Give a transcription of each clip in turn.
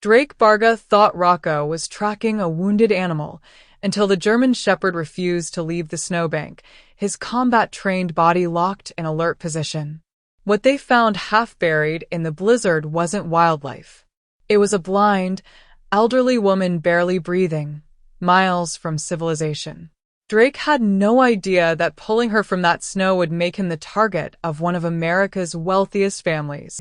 Drake Barga thought Rocco was tracking a wounded animal until the German shepherd refused to leave the snowbank, his combat-trained body locked in alert position. What they found half-buried in the blizzard wasn't wildlife. It was a blind, elderly woman barely breathing, miles from civilization. Drake had no idea that pulling her from that snow would make him the target of one of America's wealthiest families.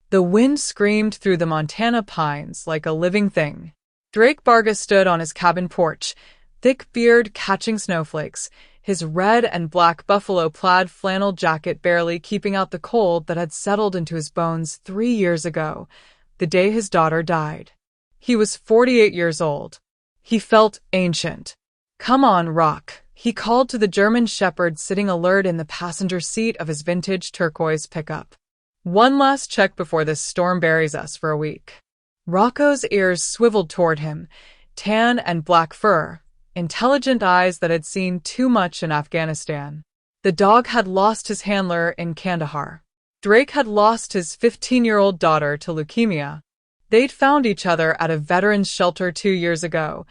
The wind screamed through the Montana pines like a living thing. Drake Barga stood on his cabin porch, thick beard catching snowflakes, his red and black buffalo plaid flannel jacket barely keeping out the cold that had settled into his bones 3 years ago, the day his daughter died. He was 48 years old. He felt ancient. "Come on, Rock," he called to the German shepherd sitting alert in the passenger seat of his vintage turquoise pickup. "One last check before this storm buries us for a week." Rocco's ears swiveled toward him, tan and black fur, intelligent eyes that had seen too much in Afghanistan. The dog had lost his handler in Kandahar. Drake had lost his 15-year-old daughter to leukemia. They'd found each other at a veterans shelter 2 years ago,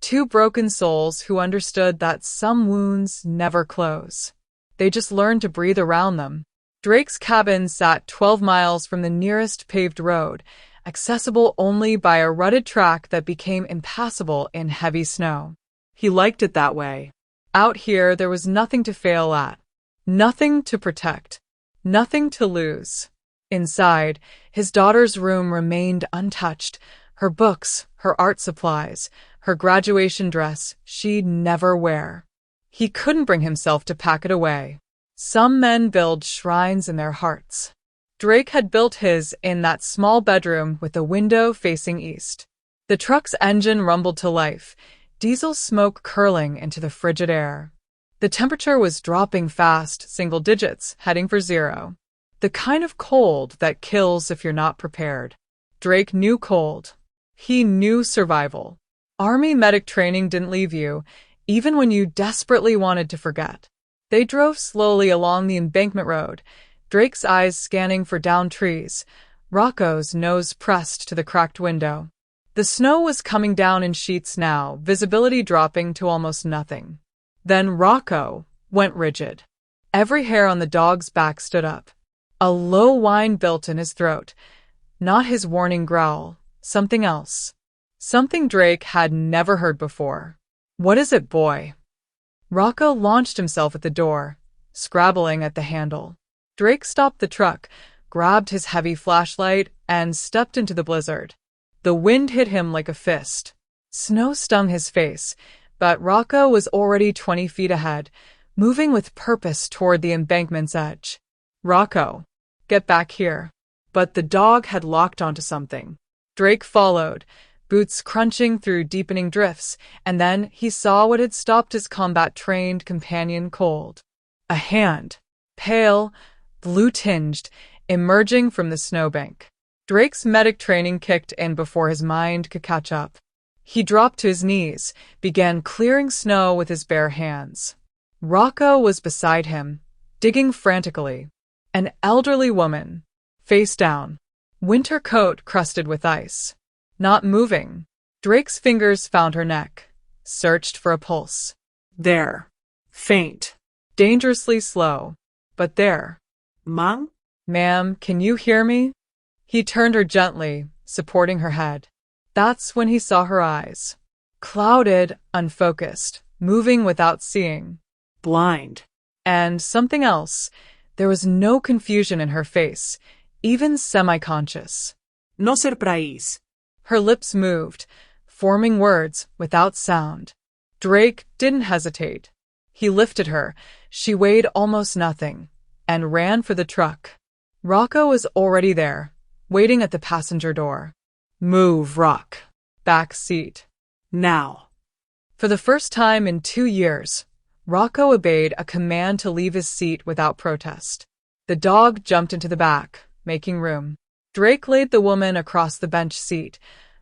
two broken souls who understood that some wounds never close. They just learned to breathe around them. Drake's cabin sat 12 miles from the nearest paved road, accessible only by a rutted track that became impassable in heavy snow. He liked it that way. Out here, there was nothing to fail at, nothing to protect, nothing to lose. Inside, his daughter's room remained untouched, her books, her art supplies, her graduation dress she'd never wear. He couldn't bring himself to pack it away. Some men build shrines in their hearts. Drake had built his in that small bedroom with a window facing east. The truck's engine rumbled to life, diesel smoke curling into the frigid air. The temperature was dropping fast, single digits, heading for 0. The kind of cold that kills if you're not prepared. Drake knew cold. He knew survival. Army medic training didn't leave you, even when you desperately wanted to forget. They drove slowly along the embankment road, Drake's eyes scanning for downed trees, Rocco's nose pressed to the cracked window. The snow was coming down in sheets now, visibility dropping to almost nothing. Then Rocco went rigid. Every hair on the dog's back stood up. A low whine built in his throat. Not his warning growl, something else. Something Drake had never heard before. "What is it, boy?" Rocco launched himself at the door, scrabbling at the handle. Drake stopped the truck, grabbed his heavy flashlight, and stepped into the blizzard. The wind hit him like a fist. Snow stung his face, but Rocco was already 20 feet ahead, moving with purpose toward the embankment's edge. "Rocco, get back here." But the dog had locked onto something. Drake followed, boots crunching through deepening drifts, and then he saw what had stopped his combat-trained companion cold. A hand, pale, blue-tinged, emerging from the snowbank. Drake's medic training kicked in before his mind could catch up. He dropped to his knees, began clearing snow with his bare hands. Rocco was beside him, digging frantically. An elderly woman, face down, winter coat crusted with ice. Not moving. Drake's fingers found her neck, searched for a pulse. There. Faint. Dangerously slow. But there. "Mom? "Ma'am, can you hear me?" He turned her gently, supporting her head. That's when he saw her eyes. Clouded, unfocused, moving without seeing. Blind. And something else. There was no confusion in her face, even semi-conscious. "No surprise." Her lips moved, forming words without sound. Drake didn't hesitate. He lifted her, she weighed almost nothing, and ran for the truck. Rocco was already there, waiting at the passenger door. "Move, Rock." Back seat. "Now." For the first time in 2 years, Rocco obeyed a command to leave his seat without protest. The dog jumped into the back, making room. Drake laid the woman across the bench seat,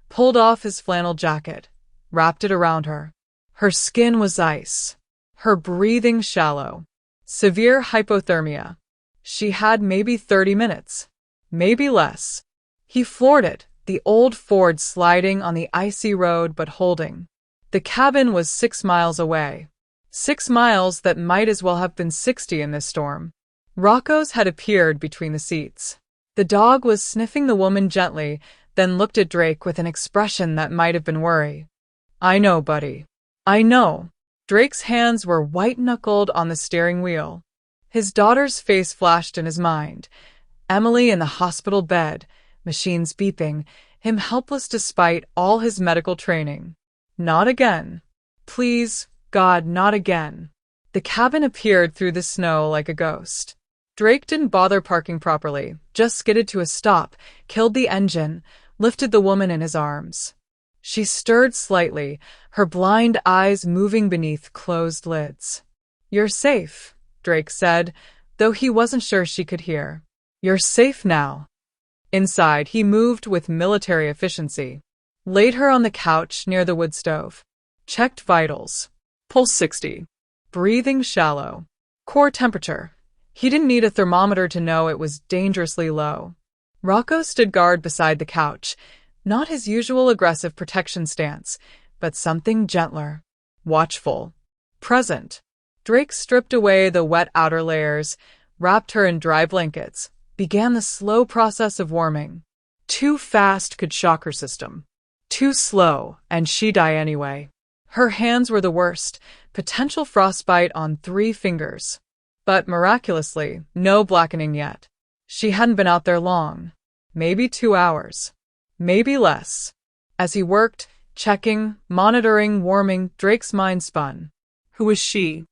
pulled off his flannel jacket, wrapped it around her. Her skin was ice. Her breathing shallow. Severe hypothermia. She had maybe 30 minutes. Maybe less. He floored it, the old Ford sliding on the icy road but holding. The cabin was 6 miles away. 6 miles that might as well have been 60 in this storm. Rocco's had appeared between the seats. The dog was sniffing the woman gently, then looked at Drake with an expression that might have been worry. "I know, buddy. I know." Drake's hands were white-knuckled on the steering wheel. His daughter's face flashed in his mind. Emily in the hospital bed, machines beeping, him helpless despite all his medical training. Not again. Please, God, not again. The cabin appeared through the snow like a ghost. Drake didn't bother parking properly, just skidded to a stop, killed the engine, lifted the woman in his arms. She stirred slightly, her blind eyes moving beneath closed lids. "You're safe," Drake said, though he wasn't sure she could hear. "You're safe now." Inside, he moved with military efficiency. Laid her on the couch near the wood stove. Checked vitals. Pulse 60. Breathing shallow. Core temperature. He didn't need a thermometer to know it was dangerously low. Rocco stood guard beside the couch. Not his usual aggressive protection stance, but something gentler. Watchful. Present. Drake stripped away the wet outer layers, wrapped her in dry blankets, began the slow process of warming. Too fast could shock her system. Too slow, and she'd die anyway. Her hands were the worst, potential frostbite on 3 fingers. But miraculously, no blackening yet. She hadn't been out there long. Maybe 2 hours. Maybe less. As he worked, checking, monitoring, warming, Drake's mind spun. Who was she?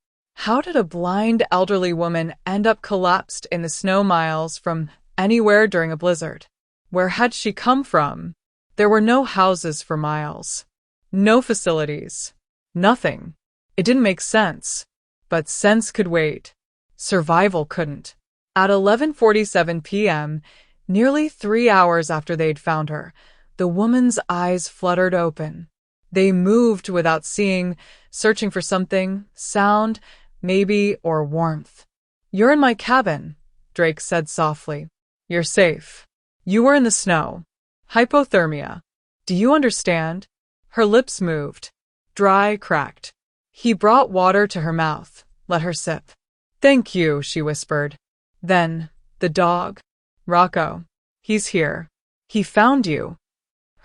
How did a blind elderly woman end up collapsed in the snow miles from anywhere during a blizzard? Where had she come from? There were no houses for miles. No facilities. Nothing. It didn't make sense. But sense could wait. Survival couldn't. At 11:47 p.m., nearly 3 hours after they'd found her, the woman's eyes fluttered open. They moved without seeing, searching for something, sound, maybe, or warmth. "You're in my cabin," Drake said softly. "You're safe. You were in the snow. Hypothermia. Do you understand?" Her lips moved. Dry, cracked. He brought water to her mouth, let her sip. "Thank you," she whispered. Then, "The dog? Rocco. He's here. He found you."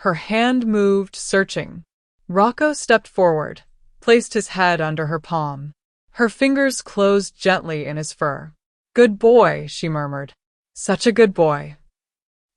Her hand moved, searching. Rocco stepped forward, placed his head under her palm. Her fingers closed gently in his fur. "Good boy," she murmured. "Such a good boy."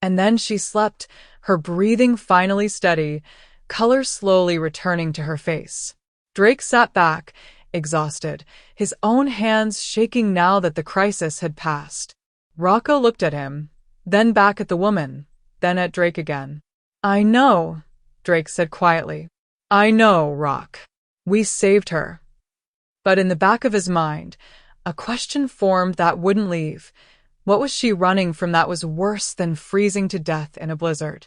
And then she slept, her breathing finally steady, color slowly returning to her face. Drake sat back, exhausted, his own hands shaking now that the crisis had passed. Rocco looked at him, then back at the woman, then at Drake again. "I know," Drake said quietly. "I know, Rock. We saved her." But in the back of his mind, a question formed that wouldn't leave. What was she running from that was worse than freezing to death in a blizzard?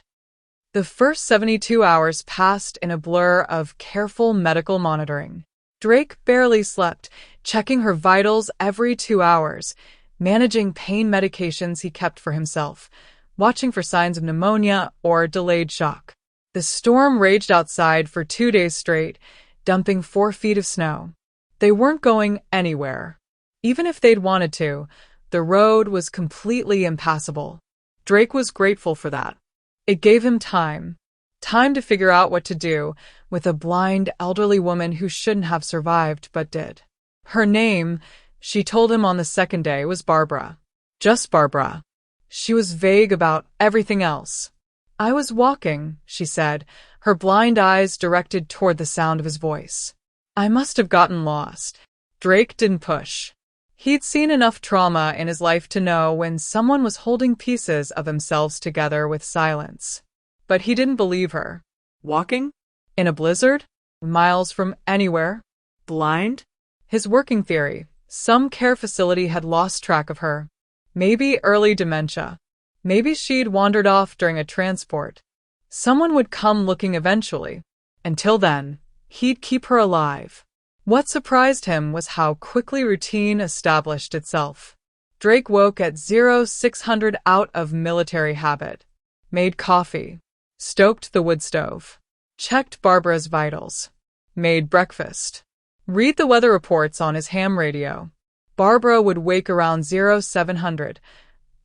The first 72 hours passed in a blur of careful medical monitoring. Drake barely slept, checking her vitals every 2 hours, managing pain medications he kept for himself, watching for signs of pneumonia or delayed shock. The storm raged outside for 2 days straight, dumping 4 feet of snow. They weren't going anywhere. Even if they'd wanted to, the road was completely impassable. Drake was grateful for that. It gave him time. Time to figure out what to do with a blind, elderly woman who shouldn't have survived but did. Her name, she told him on the second day, was Barbara. Just Barbara. She was vague about everything else. "I was walking," she said, her blind eyes directed toward the sound of his voice. "I must have gotten lost." Drake didn't push. He'd seen enough trauma in his life to know when someone was holding pieces of themselves together with silence. But he didn't believe her. Walking? In a blizzard? Miles from anywhere? Blind? His working theory. Some care facility had lost track of her. Maybe early dementia. Maybe she'd wandered off during a transport. Someone would come looking eventually. Until then, he'd keep her alive. What surprised him was how quickly routine established itself. Drake woke at 0600 out of military habit. Made coffee. stoked the wood stove, checked Barbara's vitals, made breakfast, read the weather reports on his ham radio. Barbara would wake around 0700,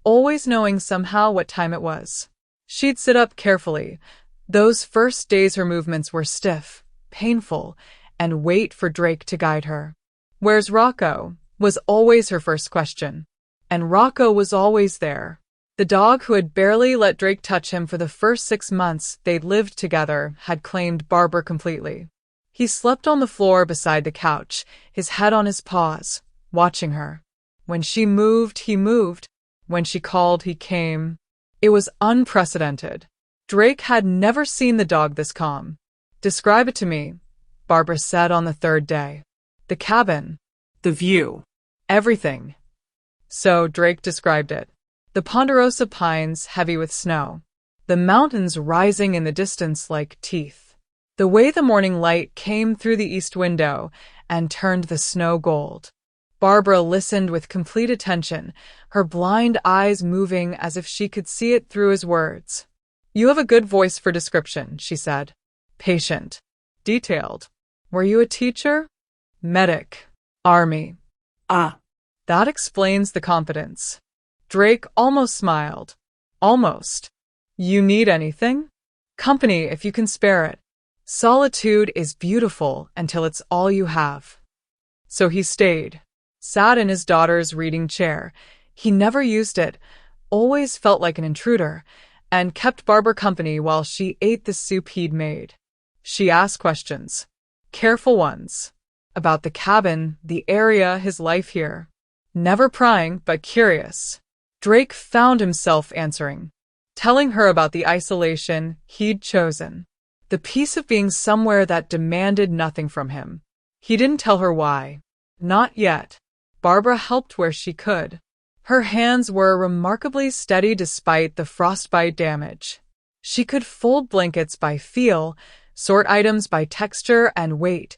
always knowing somehow what time it was. She'd sit up carefully. Those first days her movements were stiff, painful, and wait for Drake to guide her. "Where's Rocco?" was always her first question. And Rocco was always there. The dog who had barely let Drake touch him for the first 6 months they'd lived together had claimed Barbara completely. He slept on the floor beside the couch, his head on his paws, watching her. When she moved, he moved. When she called, he came. It was unprecedented. Drake had never seen the dog this calm. "Describe it to me," Barbara said on the third day. "The cabin." The view. "Everything." So Drake described it. The ponderosa pines heavy with snow. The mountains rising in the distance like teeth. The way the morning light came through the east window and turned the snow gold. Barbara listened with complete attention, her blind eyes moving as if she could see it through his words. "You have a good voice for description," she said. "Patient. Detailed. Were you a teacher? Medic. Army." Ah. "That explains the confidence." Drake almost smiled. "Almost. You need anything?" "Company if you can spare it. Solitude is beautiful until it's all you have." So he stayed, sat in his daughter's reading chair. He never used it, always felt like an intruder, and kept Barbara company while she ate the soup he'd made. She asked questions, careful ones, about the cabin, the area, his life here. Never prying, but curious. Drake found himself answering, telling her about the isolation he'd chosen, the peace of being somewhere that demanded nothing from him. He didn't tell her why. Not yet. Barbara helped where she could. Her hands were remarkably steady despite the frostbite damage. She could fold blankets by feel, sort items by texture and weight,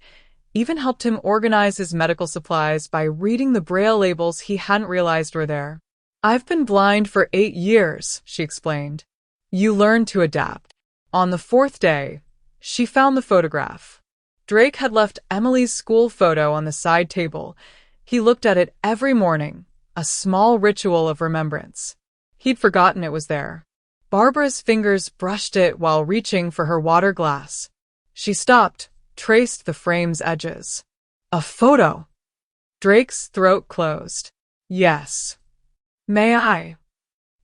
even helped him organize his medical supplies by reading the braille labels he hadn't realized were there. "I've been blind for 8 years, she explained. "You learn to adapt." On the 4th day, she found the photograph. Drake had left Emily's school photo on the side table. He looked at it every morning, a small ritual of remembrance. He'd forgotten it was there. Barbara's fingers brushed it while reaching for her water glass. She stopped, traced the frame's edges. "A photo!" Drake's throat closed. "Yes. May I?"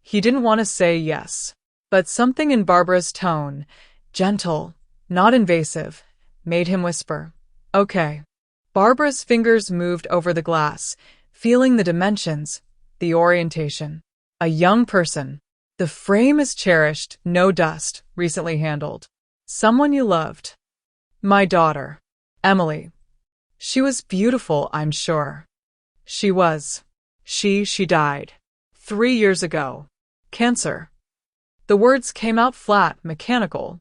He didn't want to say yes, but something in Barbara's tone, gentle, not invasive, made him whisper, "Okay." Barbara's fingers moved over the glass, feeling the dimensions, the orientation. A young person. The frame is cherished, no dust, recently handled. Someone you loved. "My daughter. Emily. She was beautiful, I'm sure." She was. She died. 3 years ago. Cancer. The words came out flat, mechanical.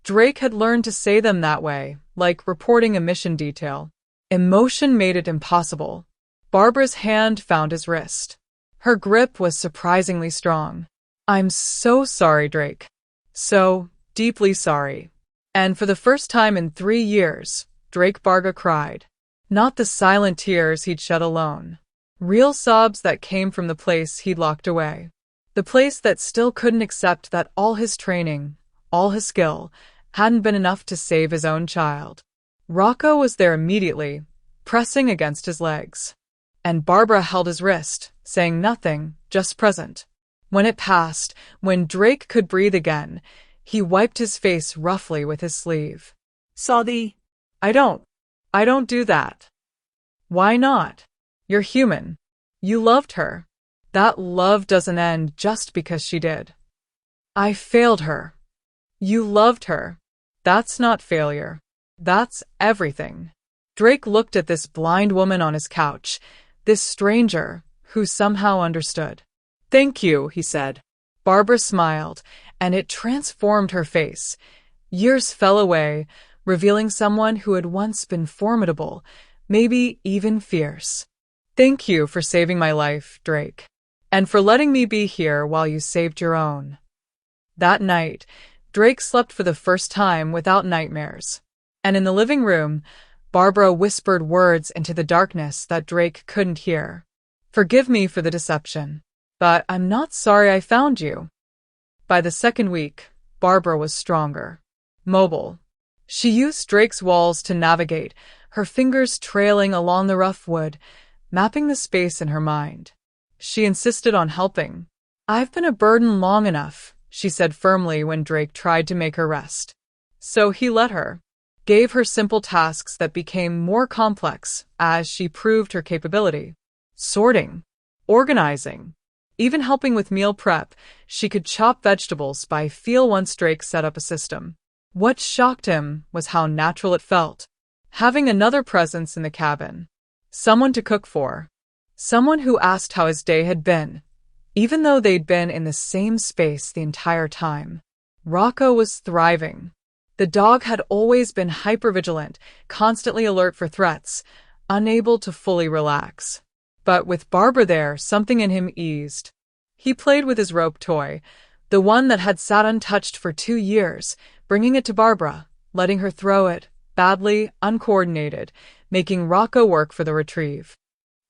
Drake had learned to say them that way, like reporting a mission detail. Emotion made it impossible. Barbara's hand found his wrist. Her grip was surprisingly strong. "I'm so sorry, Drake. So deeply sorry." And for the first time in 3 years, Drake Barga cried. Not the silent tears he'd shed alone. Real sobs that came from the place he'd locked away. The place that still couldn't accept that all his training, all his skill, hadn't been enough to save his own child. Rocco was there immediately, pressing against his legs. And Barbara held his wrist, saying nothing, just present. When it passed, when Drake could breathe again, he wiped his face roughly with his sleeve. "Saudi." I don't do that." "Why not? You're human. You loved her. That love doesn't end just because she did." "I failed her." "You loved her. That's not failure. That's everything." Drake looked at this blind woman on his couch, this stranger, who somehow understood. "Thank you," he said. Barbara smiled, and it transformed her face. Years fell away, revealing someone who had once been formidable, maybe even fierce. "Thank you for saving my life, Drake, and for letting me be here while you saved your own." That night, Drake slept for the first time without nightmares. And in the living room, Barbara whispered words into the darkness that Drake couldn't hear. "Forgive me for the deception, but I'm not sorry I found you." By the second week, Barbara was stronger, mobile. She used Drake's walls to navigate, her fingers trailing along the rough wood, mapping the space in her mind. She insisted on helping. "I've been a burden long enough," she said firmly when Drake tried to make her rest. So he let her, gave her simple tasks that became more complex as she proved her capability. Sorting, organizing, even helping with meal prep. She could chop vegetables by feel once Drake set up a system. What shocked him was how natural it felt. Having another presence in the cabin. Someone to cook for. Someone who asked how his day had been, even though they'd been in the same space the entire time. Rocco was thriving. The dog had always been hypervigilant, constantly alert for threats, unable to fully relax. But with Barbara there, something in him eased. He played with his rope toy, the one that had sat untouched for 2 years, bringing it to Barbara, letting her throw it, badly, uncoordinated, making Rocco work for the retrieve.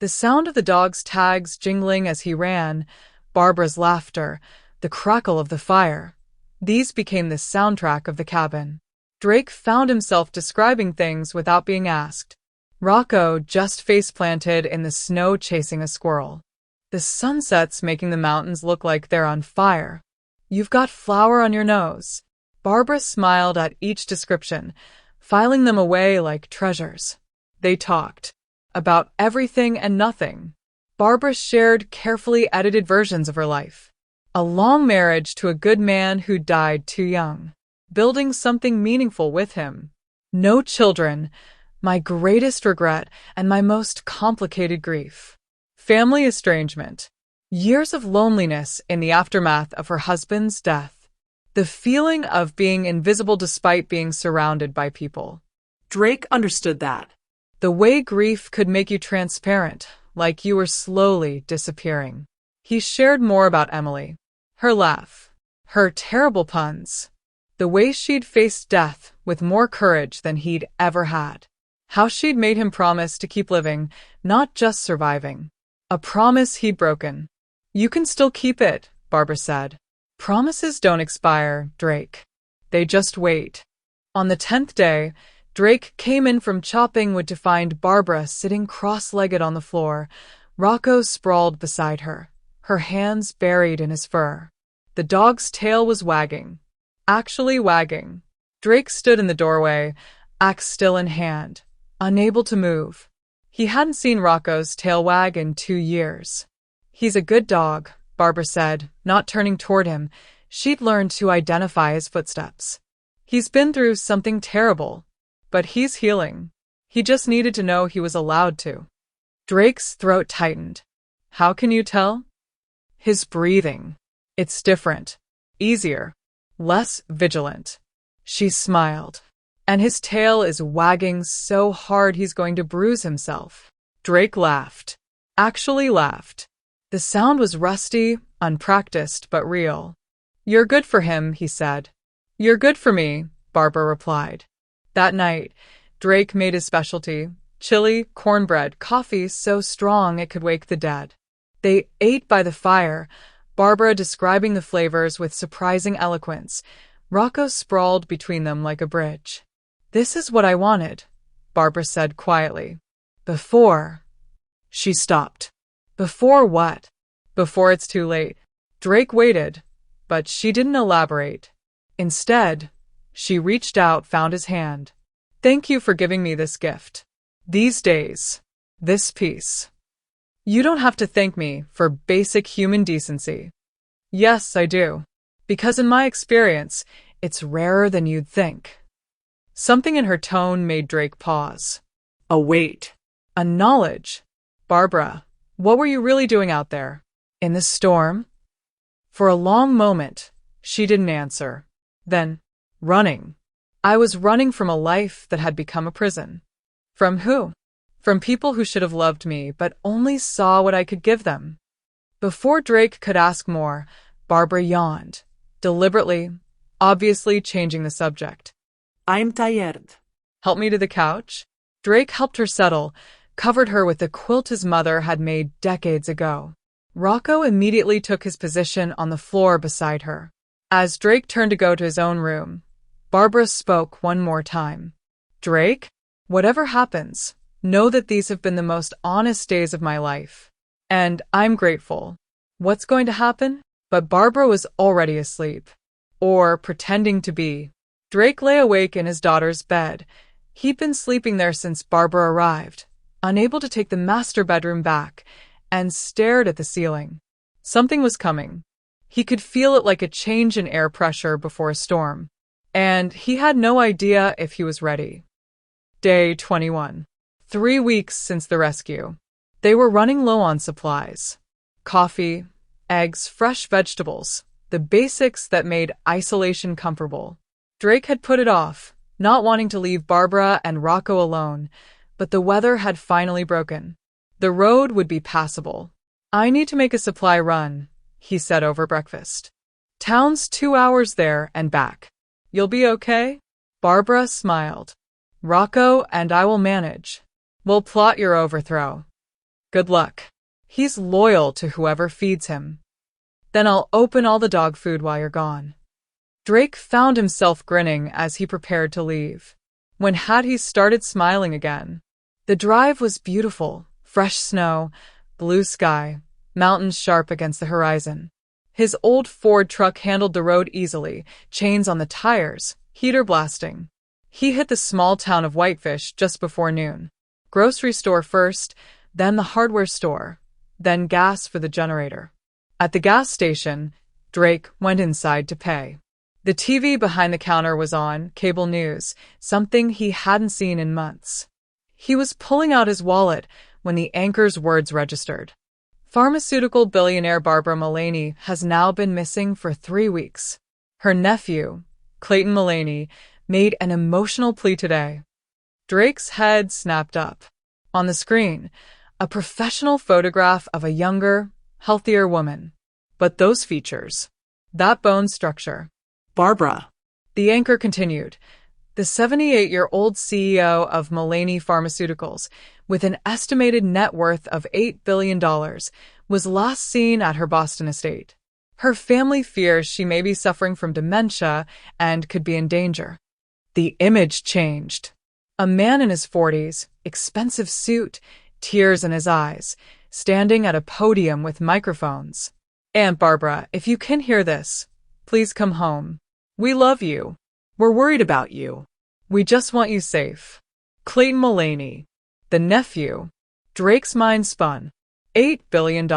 The sound of the dog's tags jingling as he ran, Barbara's laughter, the crackle of the fire. These became the soundtrack of the cabin. Drake found himself describing things without being asked. Rocco just face-planted in the snow chasing a squirrel. The sunset's making the mountains look like they're on fire. "You've got flour on your nose." Barbara smiled at each description, filing them away like treasures. They talked about everything and nothing. Barbara shared carefully edited versions of her life. A long marriage to a good man who died too young. Building something meaningful with him. No children. My greatest regret and my most complicated grief. Family estrangement. Years of loneliness in the aftermath of her husband's death. The feeling of being invisible despite being surrounded by people. Drake understood that. The way grief could make you transparent, like you were slowly disappearing. He shared more about Emily. Her laugh. Her terrible puns. The way she'd faced death with more courage than he'd ever had. How she'd made him promise to keep living, not just surviving. A promise he'd broken. "You can still keep it," Barbara said. "Promises don't expire, Drake. They just wait." On the 10th day, Drake came in from chopping wood to find Barbara sitting cross-legged on the floor. Rocco sprawled beside her, her hands buried in his fur. The dog's tail was wagging. Actually wagging. Drake stood in the doorway, axe still in hand, unable to move. He hadn't seen Rocco's tail wag in 2 years. "He's a good dog," Barbara said, not turning toward him. She'd learned to identify his footsteps. "He's been through something terrible, but he's healing. He just needed to know he was allowed to." Drake's throat tightened. "How can you tell?" "His breathing. It's different. Easier. Less vigilant." She smiled. "And his tail is wagging so hard he's going to bruise himself." Drake laughed. Actually laughed. The sound was rusty, unpracticed, but real. "You're good for him," he said. "You're good for me," Barbara replied. That night, Drake made his specialty, chili, cornbread, coffee so strong it could wake the dead. They ate by the fire, Barbara describing the flavors with surprising eloquence. Rocco sprawled between them like a bridge. "This is what I wanted," Barbara said quietly. "Before." She stopped. "Before what?" "Before it's too late." Drake waited, but she didn't elaborate. Instead, she reached out, found his hand. "Thank you for giving me this gift. These days. This peace. You don't have to thank me for basic human decency." "Yes, I do. Because in my experience, it's rarer than you'd think." Something in her tone made Drake pause. A weight. A knowledge. "Barbara, what were you really doing out there? In the storm?" For a long moment, she didn't answer. Then, "Running. I was running from a life that had become a prison." "From who?" "From people who should have loved me, but only saw what I could give them." Before Drake could ask more, Barbara yawned. Deliberately, obviously changing the subject. I'm tired. Help me to the couch? Drake helped her settle, covered her with the quilt his mother had made decades ago. Rocco immediately took his position on the floor beside her. As Drake turned to go to his own room, Barbara spoke one more time. Drake, whatever happens, know that these have been the most honest days of my life. And I'm grateful. What's going to happen? But Barbara was already asleep. Or pretending to be. Drake lay awake in his daughter's bed. He'd been sleeping there since Barbara arrived, unable to take the master bedroom back, and stared at the ceiling. Something was coming. He could feel it like a change in air pressure before a storm. And he had no idea if he was ready. Day 21. 3 weeks since the rescue. They were running low on supplies. Coffee, eggs, fresh vegetables, the basics that made isolation comfortable. Drake had put it off, not wanting to leave Barbara and Rocco alone, but the weather had finally broken. The road would be passable. I need to make a supply run, he said over breakfast. Town's 2 hours there and back. You'll be okay? Barbara smiled. Rocco and I will manage. We'll plot your overthrow. Good luck. He's loyal to whoever feeds him. Then I'll open all the dog food while you're gone. Drake found himself grinning as he prepared to leave. When had he started smiling again? The drive was beautiful, fresh snow, blue sky, mountains sharp against the horizon. His old Ford truck handled the road easily, chains on the tires, heater blasting. He hit the small town of Whitefish just before noon. Grocery store first, then the hardware store, then gas for the generator. At the gas station, Drake went inside to pay. The TV behind the counter was on, cable news, something he hadn't seen in months. He was pulling out his wallet when the anchor's words registered. Pharmaceutical billionaire Barbara Mullaney has now been missing for 3 weeks. Her nephew, Clayton Mullaney, made an emotional plea today. Drake's head snapped up. On the screen, a professional photograph of a younger, healthier woman. But those features, that bone structure. Barbara. The anchor continued. The 78-year-old CEO of Mullaney Pharmaceuticals, with an estimated net worth of $8 billion, was last seen at her Boston estate. Her family fears she may be suffering from dementia and could be in danger. The image changed. A man in his 40s, expensive suit, tears in his eyes, standing at a podium with microphones. Aunt Barbara, if you can hear this, please come home. We love you. We're worried about you. We just want you safe. Clayton Mullaney, the nephew. Drake's mind spun. $8 billion.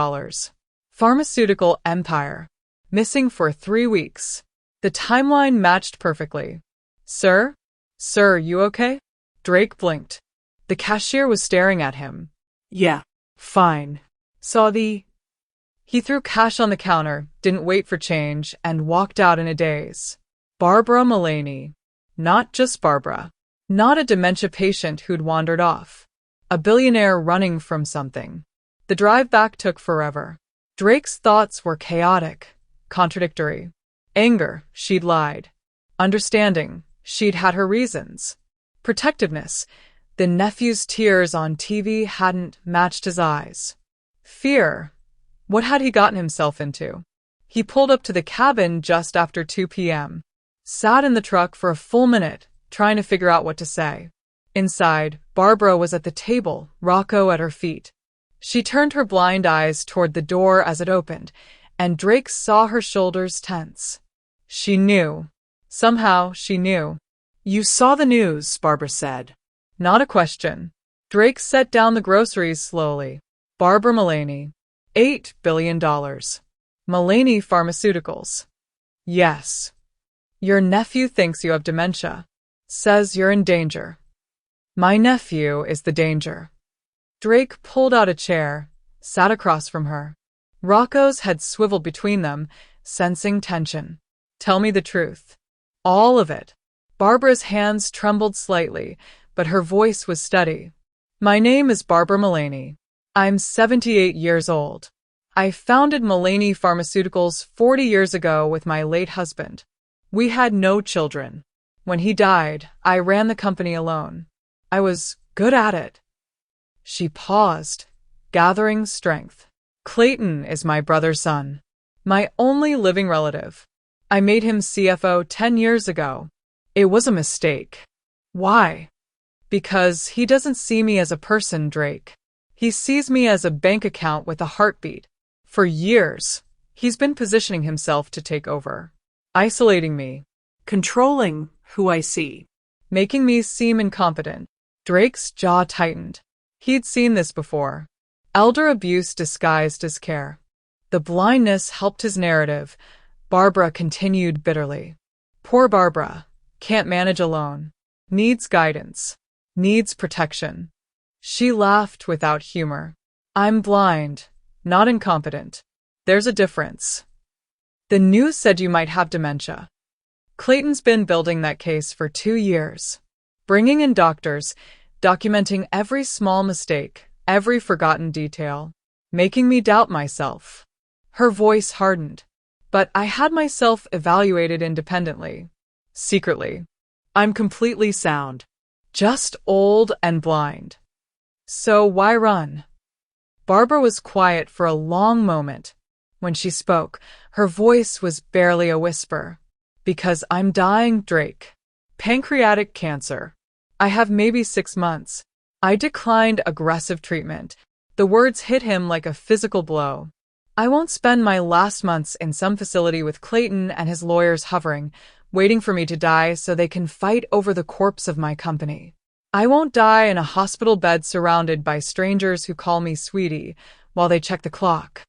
Pharmaceutical empire. Missing for 3 weeks. The timeline matched perfectly. Sir? Sir, you okay? Drake blinked. The cashier was staring at him. Yeah. Fine. Saw the... He threw cash on the counter, didn't wait for change, and walked out in a daze. Barbara Mullaney. Not just Barbara. Not a dementia patient who'd wandered off. A billionaire running from something. The drive back took forever. Drake's thoughts were chaotic, contradictory. Anger, she'd lied. Understanding, she'd had her reasons. Protectiveness, the nephew's tears on TV hadn't matched his eyes. Fear, what had he gotten himself into? He pulled up to the cabin just after 2 p.m. Sat in the truck for a full minute, trying to figure out what to say. Inside, Barbara was at the table, Rocco at her feet. She turned her blind eyes toward the door as it opened, and Drake saw her shoulders tense. She knew. Somehow, she knew. You saw the news, Barbara said. Not a question. Drake set down the groceries slowly. Barbara Mullaney. $8 billion. Mullaney Pharmaceuticals. Yes. Your nephew thinks you have dementia. Says you're in danger. My nephew is the danger. Drake pulled out a chair, sat across from her. Rocco's head swiveled between them, sensing tension. Tell me the truth. All of it. Barbara's hands trembled slightly, but her voice was steady. My name is Barbara Mullaney. I'm 78 years old. I founded Mullaney Pharmaceuticals 40 years ago with my late husband. We had no children. When he died, I ran the company alone. I was good at it. She paused, gathering strength. Clayton is my brother's son. My only living relative. I made him CFO 10 years ago. It was a mistake. Why? Because he doesn't see me as a person, Drake. He sees me as a bank account with a heartbeat. For years, he's been positioning himself to take over. Isolating me. Controlling who I see. Making me seem incompetent. Drake's jaw tightened. He'd seen this before. Elder abuse disguised as care. The blindness helped his narrative. Barbara continued bitterly. Poor Barbara. Can't manage alone. Needs guidance. Needs protection. She laughed without humor. I'm blind, not incompetent. There's a difference. The news said you might have dementia. Clayton's been building that case for 2 years. Bringing in doctors, documenting every small mistake, every forgotten detail, making me doubt myself. Her voice hardened. But I had myself evaluated independently. Secretly. I'm completely sound. Just old and blind. So why run? Barbara was quiet for a long moment. When she spoke, her voice was barely a whisper. Because I'm dying, Drake. Pancreatic cancer. I have maybe 6 months. I declined aggressive treatment. The words hit him like a physical blow. I won't spend my last months in some facility with Clayton and his lawyers hovering, waiting for me to die so they can fight over the corpse of my company. I won't die in a hospital bed surrounded by strangers who call me sweetie while they check the clock.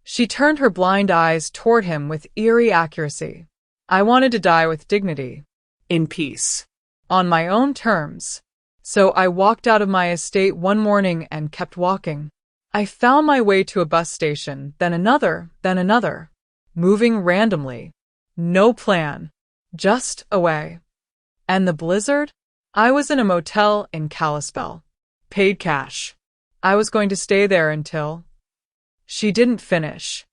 She turned her blind eyes toward him with eerie accuracy. I wanted to die with dignity. In peace. On my own terms. So I walked out of my estate one morning and kept walking. I found my way to a bus station, then another, moving randomly. No plan. Just away. And the blizzard? I was in a motel in Kalispell. Paid cash. I was going to stay there until... She didn't finish.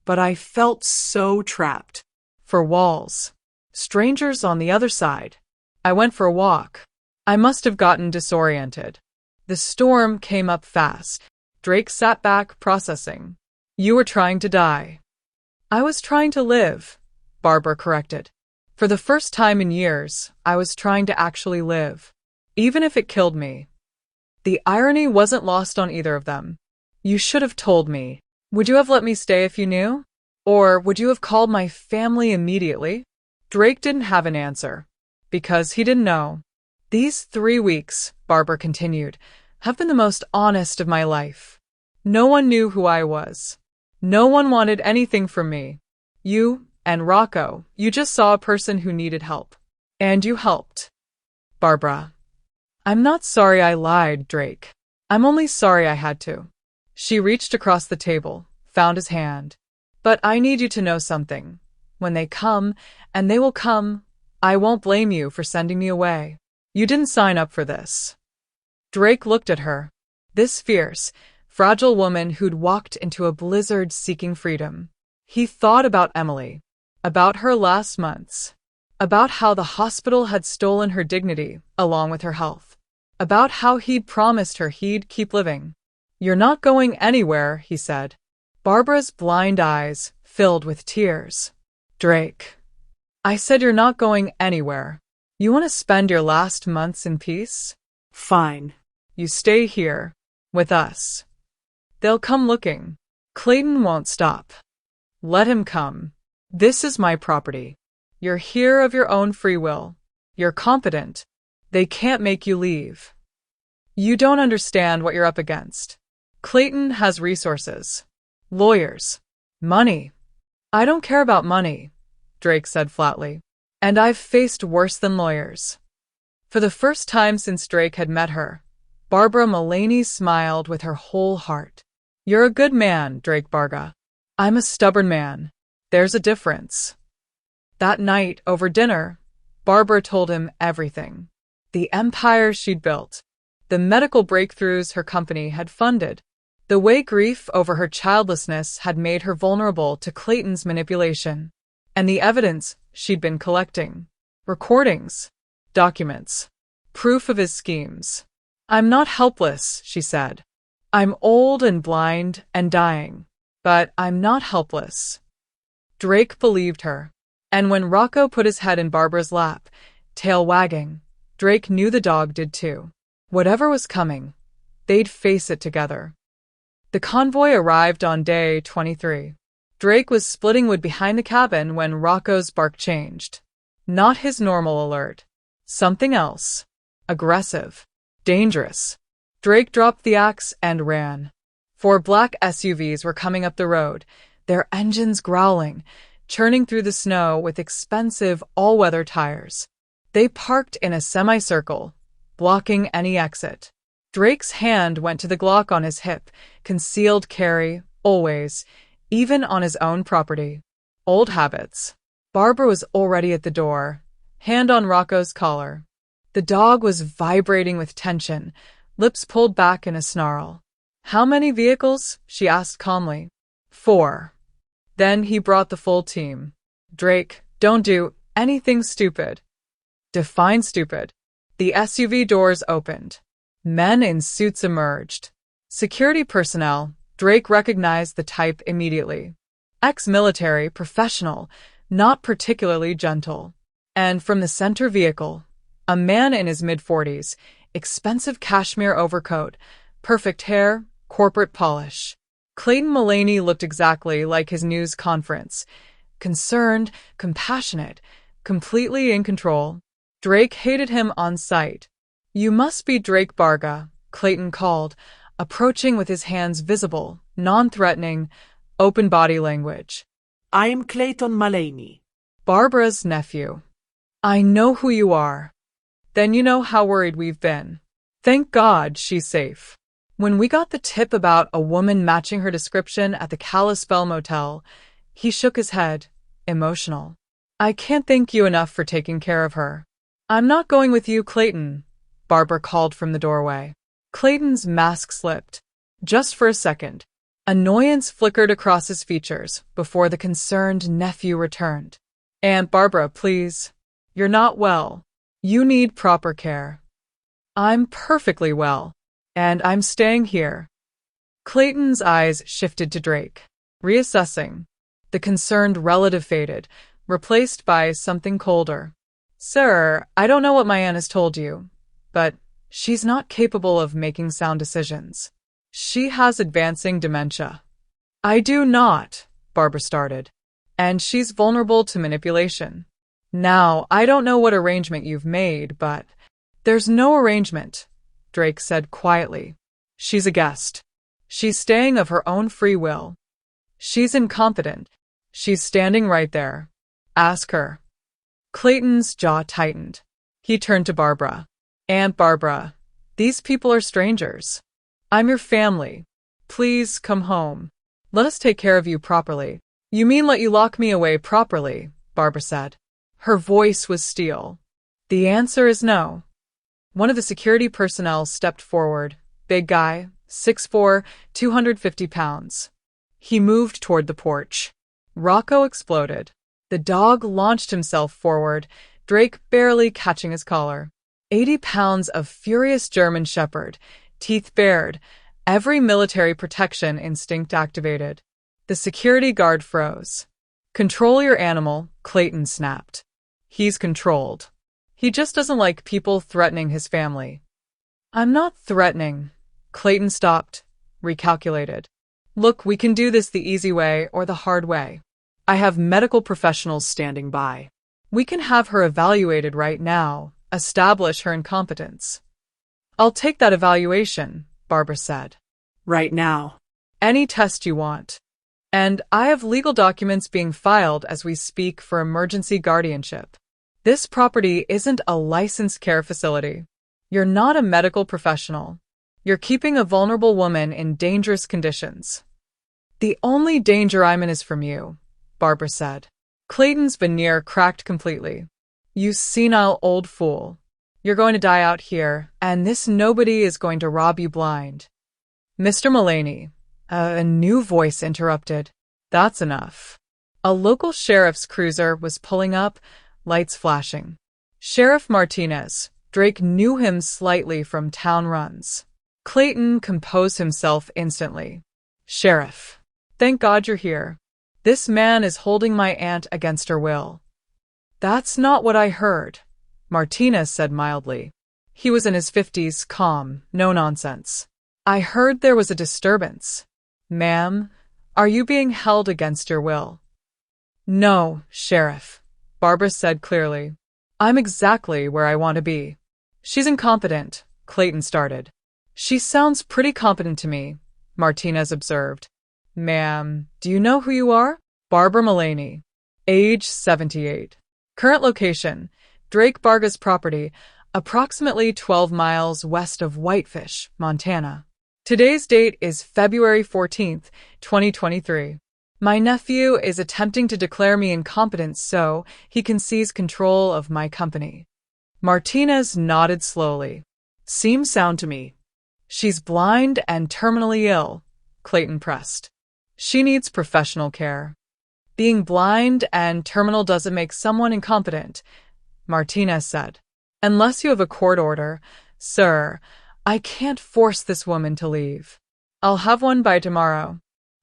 But I felt so trapped. For walls. Strangers on the other side. I went for a walk. I must have gotten disoriented. The storm came up fast. Drake sat back, processing. You were trying to die. I was trying to live, Barbara corrected. For the first time in years, I was trying to actually live. Even if it killed me. The irony wasn't lost on either of them. You should have told me. Would you have let me stay if you knew? Or would you have called my family immediately? Drake didn't have an answer. Because he didn't know. These 3 weeks, Barbara continued, have been the most honest of my life. No one knew who I was. No one wanted anything from me. You and Rocco, you just saw a person who needed help. And you helped. Barbara. I'm not sorry I lied, Drake. I'm only sorry I had to. She reached across the table, found his hand. But I need you to know something. When they come, and they will come, I won't blame you for sending me away. You didn't sign up for this. Drake looked at her. This fierce, fragile woman who'd walked into a blizzard seeking freedom. He thought about Emily. About her last months. About how the hospital had stolen her dignity, along with her health. About how he'd promised her he'd keep living. You're not going anywhere, he said. Barbara's blind eyes filled with tears. Drake. I said you're not going anywhere. You want to spend your last months in peace? Fine. You stay here. With us. They'll come looking. Clayton won't stop. Let him come. This is my property. You're here of your own free will. You're competent. They can't make you leave. You don't understand what you're up against. Clayton has resources. Lawyers. Money. I don't care about money, Drake said flatly. And I've faced worse than lawyers. For the first time since Drake had met her, Barbara Mullaney smiled with her whole heart. You're a good man, Drake Barga. I'm a stubborn man. There's a difference. That night, over dinner, Barbara told him everything. The empire she'd built. The medical breakthroughs her company had funded. The way grief over her childlessness had made her vulnerable to Clayton's manipulation. And the evidence she'd been collecting. Recordings. Documents. Proof of his schemes. "I'm not helpless," she said. "I'm old and blind and dying. But I'm not helpless." Drake believed her. And when Rocco put his head in Barbara's lap, tail wagging, Drake knew the dog did too. Whatever was coming, they'd face it together. The convoy arrived on day 23. Drake was splitting wood behind the cabin when Rocco's bark changed. Not his normal alert. Something else. Aggressive. Dangerous. Drake dropped the axe and ran. 4 black SUVs were coming up the road, their engines growling, churning through the snow with expensive all-weather tires. They parked in a semicircle, blocking any exit. Drake's hand went to the Glock on his hip, concealed carry, always, even on his own property. Old habits. Barbara was already at the door, hand on Rocco's collar. The dog was vibrating with tension, lips pulled back in a snarl. "How many vehicles?" she asked calmly. 4. Then he brought the full team. "Drake, don't do anything stupid." Define stupid. The SUV doors opened. Men in suits emerged. Security personnel. Drake recognized the type immediately. Ex-military, professional, not particularly gentle. And from the center vehicle, a man in his mid-40s, expensive cashmere overcoat, perfect hair, corporate polish. Clayton Mullaney looked exactly like his news conference. Concerned, compassionate, completely in control. Drake hated him on sight. "You must be Drake Barga," Clayton called, approaching with his hands visible, non-threatening, open body language. I am Clayton Mullaney. Barbara's nephew. "I know who you are." "Then you know how worried we've been." "Thank God she's safe." When we got the tip about a woman matching her description at the Kalispell Motel, he shook his head, emotional. "I can't thank you enough for taking care of her." "I'm not going with you, Clayton," Barbara called from the doorway. Clayton's mask slipped. Just for a second. Annoyance flickered across his features before the concerned nephew returned. "Aunt Barbara, please. You're not well. You need proper care." "I'm perfectly well. And I'm staying here." Clayton's eyes shifted to Drake, reassessing. The concerned relative faded, replaced by something colder. "Sir, I don't know what my aunt has told you, but she's not capable of making sound decisions. She has advancing dementia." "I do not," Barbara started. "And she's vulnerable to manipulation." "Now, I don't know what arrangement you've made, but—" "There's no arrangement," Drake said quietly. "She's a guest. She's staying of her own free will. She's incompetent. She's standing right there. Ask her." Clayton's jaw tightened. He turned to Barbara. "Aunt Barbara, these people are strangers. I'm your family. Please come home. Let us take care of you properly." "You mean let you lock me away properly?" Barbara said. Her voice was steel. "The answer is no." One of the security personnel stepped forward. Big guy, 6'4", 250 pounds. He moved toward the porch. Rocco exploded. The dog launched himself forward, Drake barely catching his collar. 80 pounds of furious German shepherd, teeth bared, every military protection instinct activated. The security guard froze. "Control your animal," Clayton snapped. "He's controlled. He just doesn't like people threatening his family." "I'm not threatening." Clayton stopped, recalculated. "Look, we can do this the easy way or the hard way. I have medical professionals standing by. We can have her evaluated right now, establish her incompetence." "I'll take that evaluation," Barbara said. Right now. "Any test you want. And I have legal documents being filed as we speak for emergency guardianship. This property isn't a licensed care facility. You're not a medical professional. You're keeping a vulnerable woman in dangerous conditions." "The only danger I'm in is from you," Barbara said. Clayton's veneer cracked completely. "You senile old fool. You're going to die out here, and this nobody is going to rob you blind." "Mr. Mullaney," a new voice interrupted. "That's enough. A local sheriff's cruiser was pulling up, lights flashing. Sheriff Martinez. Drake knew him slightly from town runs. Clayton composed himself instantly. Sheriff. Thank God you're here. This man is holding my aunt against her will. That's not what I heard, Martinez said mildly. He was in his 50s, calm, no nonsense. I heard there was a disturbance. Ma'am, are you being held against your will? No, Sheriff, Barbara said clearly. I'm exactly where I want to be. She's incompetent, Clayton started. She sounds pretty competent to me, Martinez observed. Ma'am, do you know who you are? Barbara Mullaney. Age 78. Current location, Drake Barga's property, approximately 12 miles west of Whitefish, Montana. Today's date is February 14th, 2023. My nephew is attempting to declare me incompetent so he can seize control of my company. Martinez nodded slowly. Seems sound to me. She's blind and terminally ill, Clayton pressed. She needs professional care. Being blind and terminal doesn't make someone incompetent, Martinez said. Unless you have a court order, sir, I can't force this woman to leave. I'll have one by tomorrow.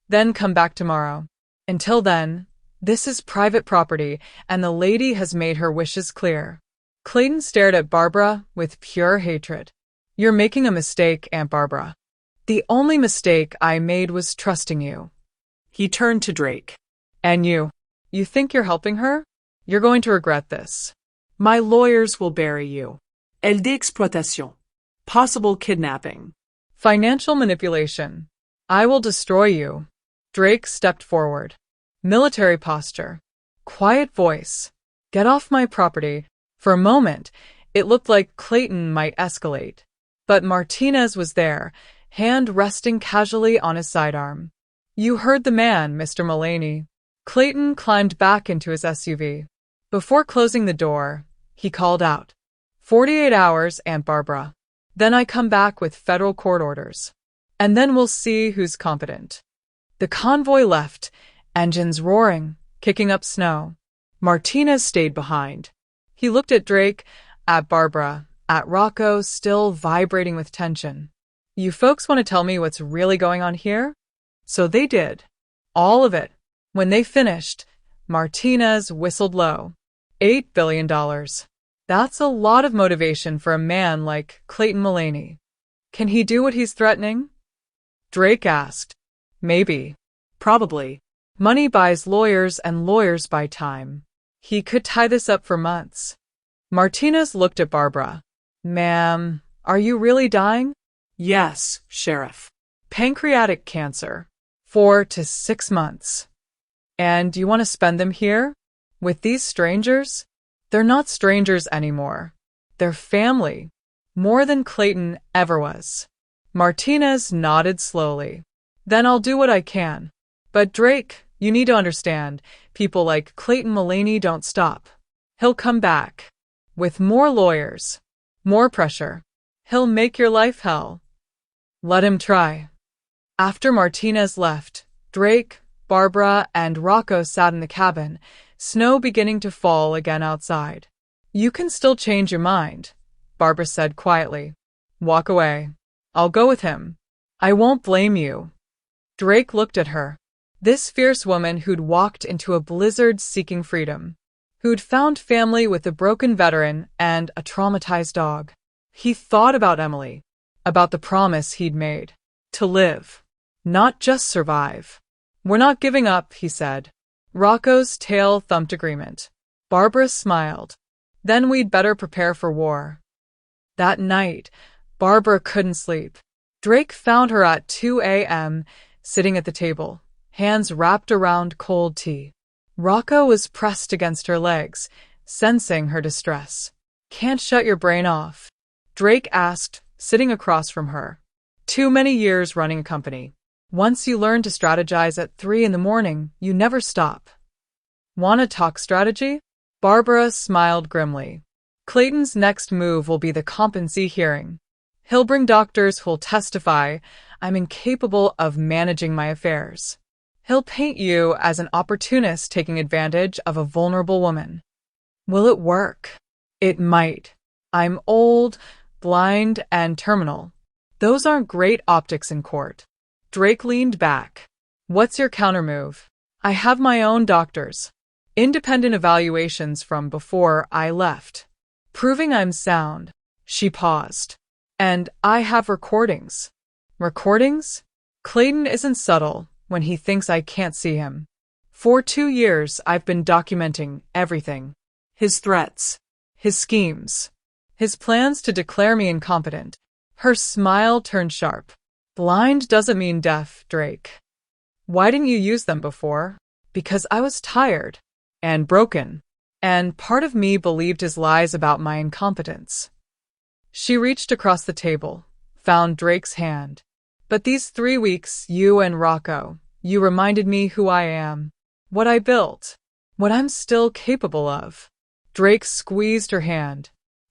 Then come back tomorrow. Until then, this is private property and the lady has made her wishes clear. Clayton stared at Barbara with pure hatred. You're making a mistake, Aunt Barbara. The only mistake I made was trusting you. He turned to Drake. And you think you're helping her? You're going to regret this. My lawyers will bury you. D'exploitation. Possible kidnapping. Financial manipulation. I will destroy you. Drake stepped forward. Military posture. Quiet voice. Get off my property. For a moment, it looked like Clayton might escalate. But Martinez was there, hand resting casually on his sidearm. You heard the man, Mr. Mullaney. Clayton climbed back into his SUV. Before closing the door, he called out, 48 hours, Aunt Barbara. Then I come back with federal court orders. And then we'll see who's competent. The convoy left, engines roaring, kicking up snow. Martinez stayed behind. He looked at Drake, at Barbara, at Rocco, still vibrating with tension. You folks want to tell me what's really going on here? So they did. All of it. When they finished, Martinez whistled low. $8 billion. That's a lot of motivation for a man like Clayton Mullaney. Can he do what he's threatening? Drake asked. Maybe. Probably. Money buys lawyers and lawyers buy time. He could tie this up for months. Martinez looked at Barbara. Ma'am, are you really dying? Yes, Sheriff. Pancreatic cancer. 4 to 6 months. And you want to spend them here? With these strangers? They're not strangers anymore. They're family. More than Clayton ever was. Martinez nodded slowly. Then I'll do what I can. But Drake, you need to understand, people like Clayton Mullaney don't stop. He'll come back. With more lawyers. More pressure. He'll make your life hell. Let him try. After Martinez left, Drake, Barbara, and Rocco sat in the cabin, snow beginning to fall again outside. You can still change your mind, Barbara said quietly. Walk away. I'll go with him. I won't blame you. Drake looked at her. This fierce woman who'd walked into a blizzard seeking freedom. Who'd found family with a broken veteran and a traumatized dog. He thought about Emily. About the promise he'd made. To live. Not just survive. We're not giving up, he said. Rocco's tail thumped agreement. Barbara smiled. Then we'd better prepare for war. That night, Barbara couldn't sleep. Drake found her at 2 a.m., sitting at the table, hands wrapped around cold tea. Rocco was pressed against her legs, sensing her distress. Can't shut your brain off? Drake asked, sitting across from her. Too many years running a company. Once you learn to strategize at 3 in the morning, you never stop. Wanna talk strategy? Barbara smiled grimly. Clayton's next move will be the competency hearing. He'll bring doctors who'll testify I'm incapable of managing my affairs. He'll paint you as an opportunist taking advantage of a vulnerable woman. Will it work? It might. I'm old, blind, and terminal. Those aren't great optics in court. Drake leaned back. What's your countermove? I have my own doctors. Independent evaluations from before I left. Proving I'm sound. She paused. And I have recordings. Recordings? Clayton isn't subtle when he thinks I can't see him. For 2 years, I've been documenting everything. His threats. His schemes. His plans to declare me incompetent. Her smile turned sharp. Blind doesn't mean deaf, Drake. Why didn't you use them before? Because I was tired. And broken. And part of me believed his lies about my incompetence. She reached across the table, found Drake's hand. But these 3 weeks, you and Rocco, you reminded me who I am. What I built. What I'm still capable of. Drake squeezed her hand.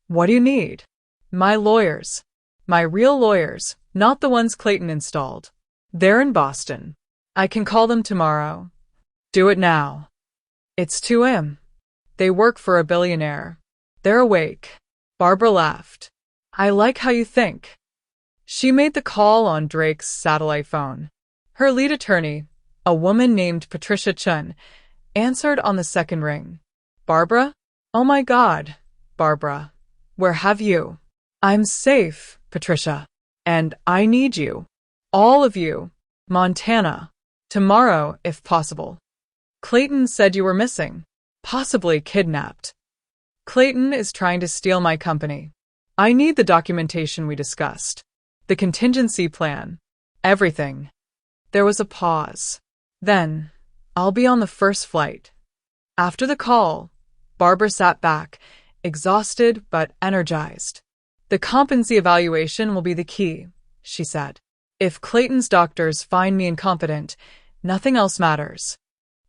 What do you need? My lawyers. My real lawyers, not the ones Clayton installed. They're in Boston. I can call them tomorrow. Do it now. It's 2 a.m. They work for a billionaire. They're awake. Barbara laughed. I like how you think. She made the call on Drake's satellite phone. Her lead attorney, a woman named Patricia Chun, answered on the second ring. Barbara? Oh my God, Barbara. Where have you? I'm safe, Patricia. And I need you. All of you. Montana. Tomorrow, if possible. Clayton said you were missing. Possibly kidnapped. Clayton is trying to steal my company. I need the documentation we discussed. The contingency plan. Everything. There was a pause. Then, I'll be on the first flight. After the call, Barbara sat back, exhausted but energized. The competency evaluation will be the key, she said. If Clayton's doctors find me incompetent, nothing else matters.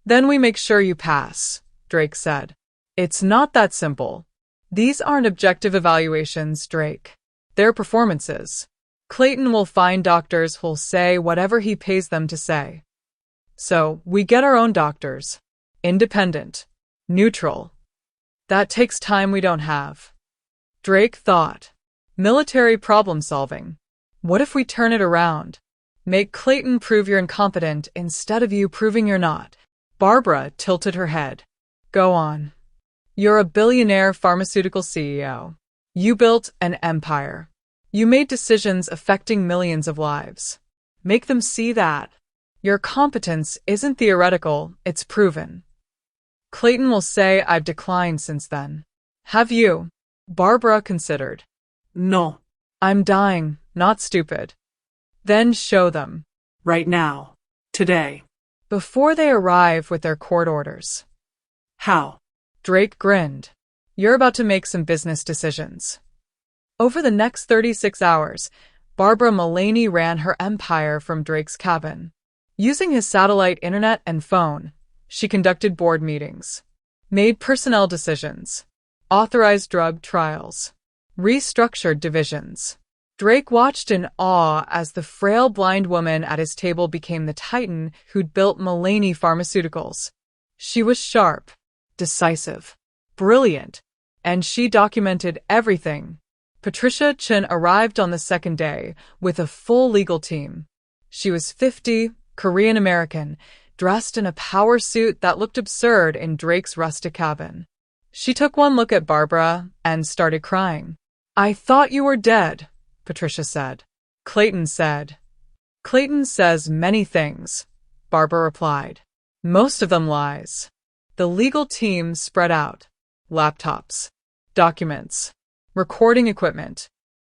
Then we make sure you pass, Drake said. It's not that simple. These aren't objective evaluations, Drake. They're performances. Clayton will find doctors who'll say whatever he pays them to say. So, we get our own doctors. Independent. Neutral. That takes time we don't have. Drake thought. Military problem solving. What if we turn it around? Make Clayton prove you're incompetent instead of you proving you're not. Barbara tilted her head. Go on. You're a billionaire pharmaceutical CEO. You built an empire. You made decisions affecting millions of lives. Make them see that. Your competence isn't theoretical, it's proven. Clayton will say I've declined since then. Have you? Barbara considered. No. I'm dying, not stupid. Then show them. Right now. Today. Before they arrive with their court orders. How? Drake grinned. You're about to make some business decisions. Over the next 36 hours, Barbara Mullaney ran her empire from Drake's cabin. Using his satellite internet and phone, she conducted board meetings, made personnel decisions, authorized drug trials, restructured divisions. Drake watched in awe as the frail blind woman at his table became the titan who'd built Mullaney Pharmaceuticals. She was sharp, decisive, brilliant, and she documented everything. Patricia Chun arrived on the second day with a full legal team. She was 50, Korean American, dressed in a power suit that looked absurd in Drake's rustic cabin. She took one look at Barbara and started crying. I thought you were dead, Patricia said. Clayton said. Clayton says many things, Barbara replied. Most of them lies. The legal team spread out. Laptops, documents, recording equipment.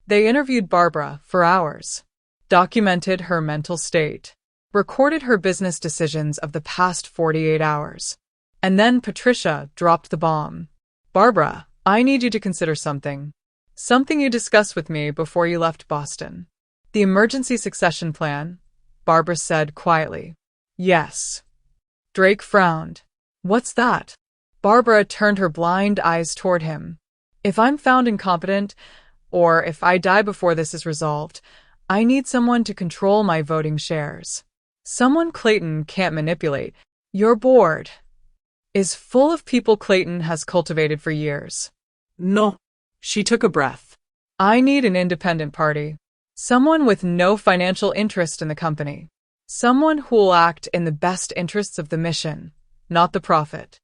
They interviewed Barbara for hours, documented her mental state, recorded her business decisions of the past 48 hours. And then Patricia dropped the bomb. Barbara, I need you to consider something. Something you discussed with me before you left Boston. The emergency succession plan, Barbara said quietly. Yes. Drake frowned. What's that? Barbara turned her blind eyes toward him. If I'm found incompetent, or if I die before this is resolved, I need someone to control my voting shares. Someone Clayton can't manipulate. Your board is full of people Clayton has cultivated for years. No. She took a breath. I need an independent party. Someone with no financial interest in the company. Someone who will act in the best interests of the mission, not the profit.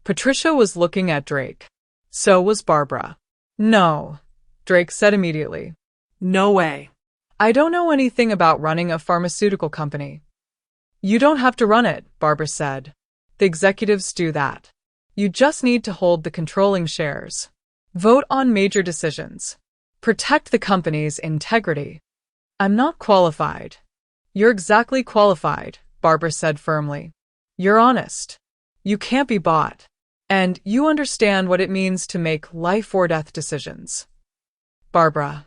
Patricia was looking at Drake. So was Barbara. No, Drake said immediately. No way. I don't know anything about running a pharmaceutical company. You don't have to run it, Barbara said. The executives do that. You just need to hold the controlling shares. Vote on major decisions. Protect the company's integrity. I'm not qualified. You're exactly qualified, Barbara said firmly. You're honest. You can't be bought. And you understand what it means to make life or death decisions. Barbara.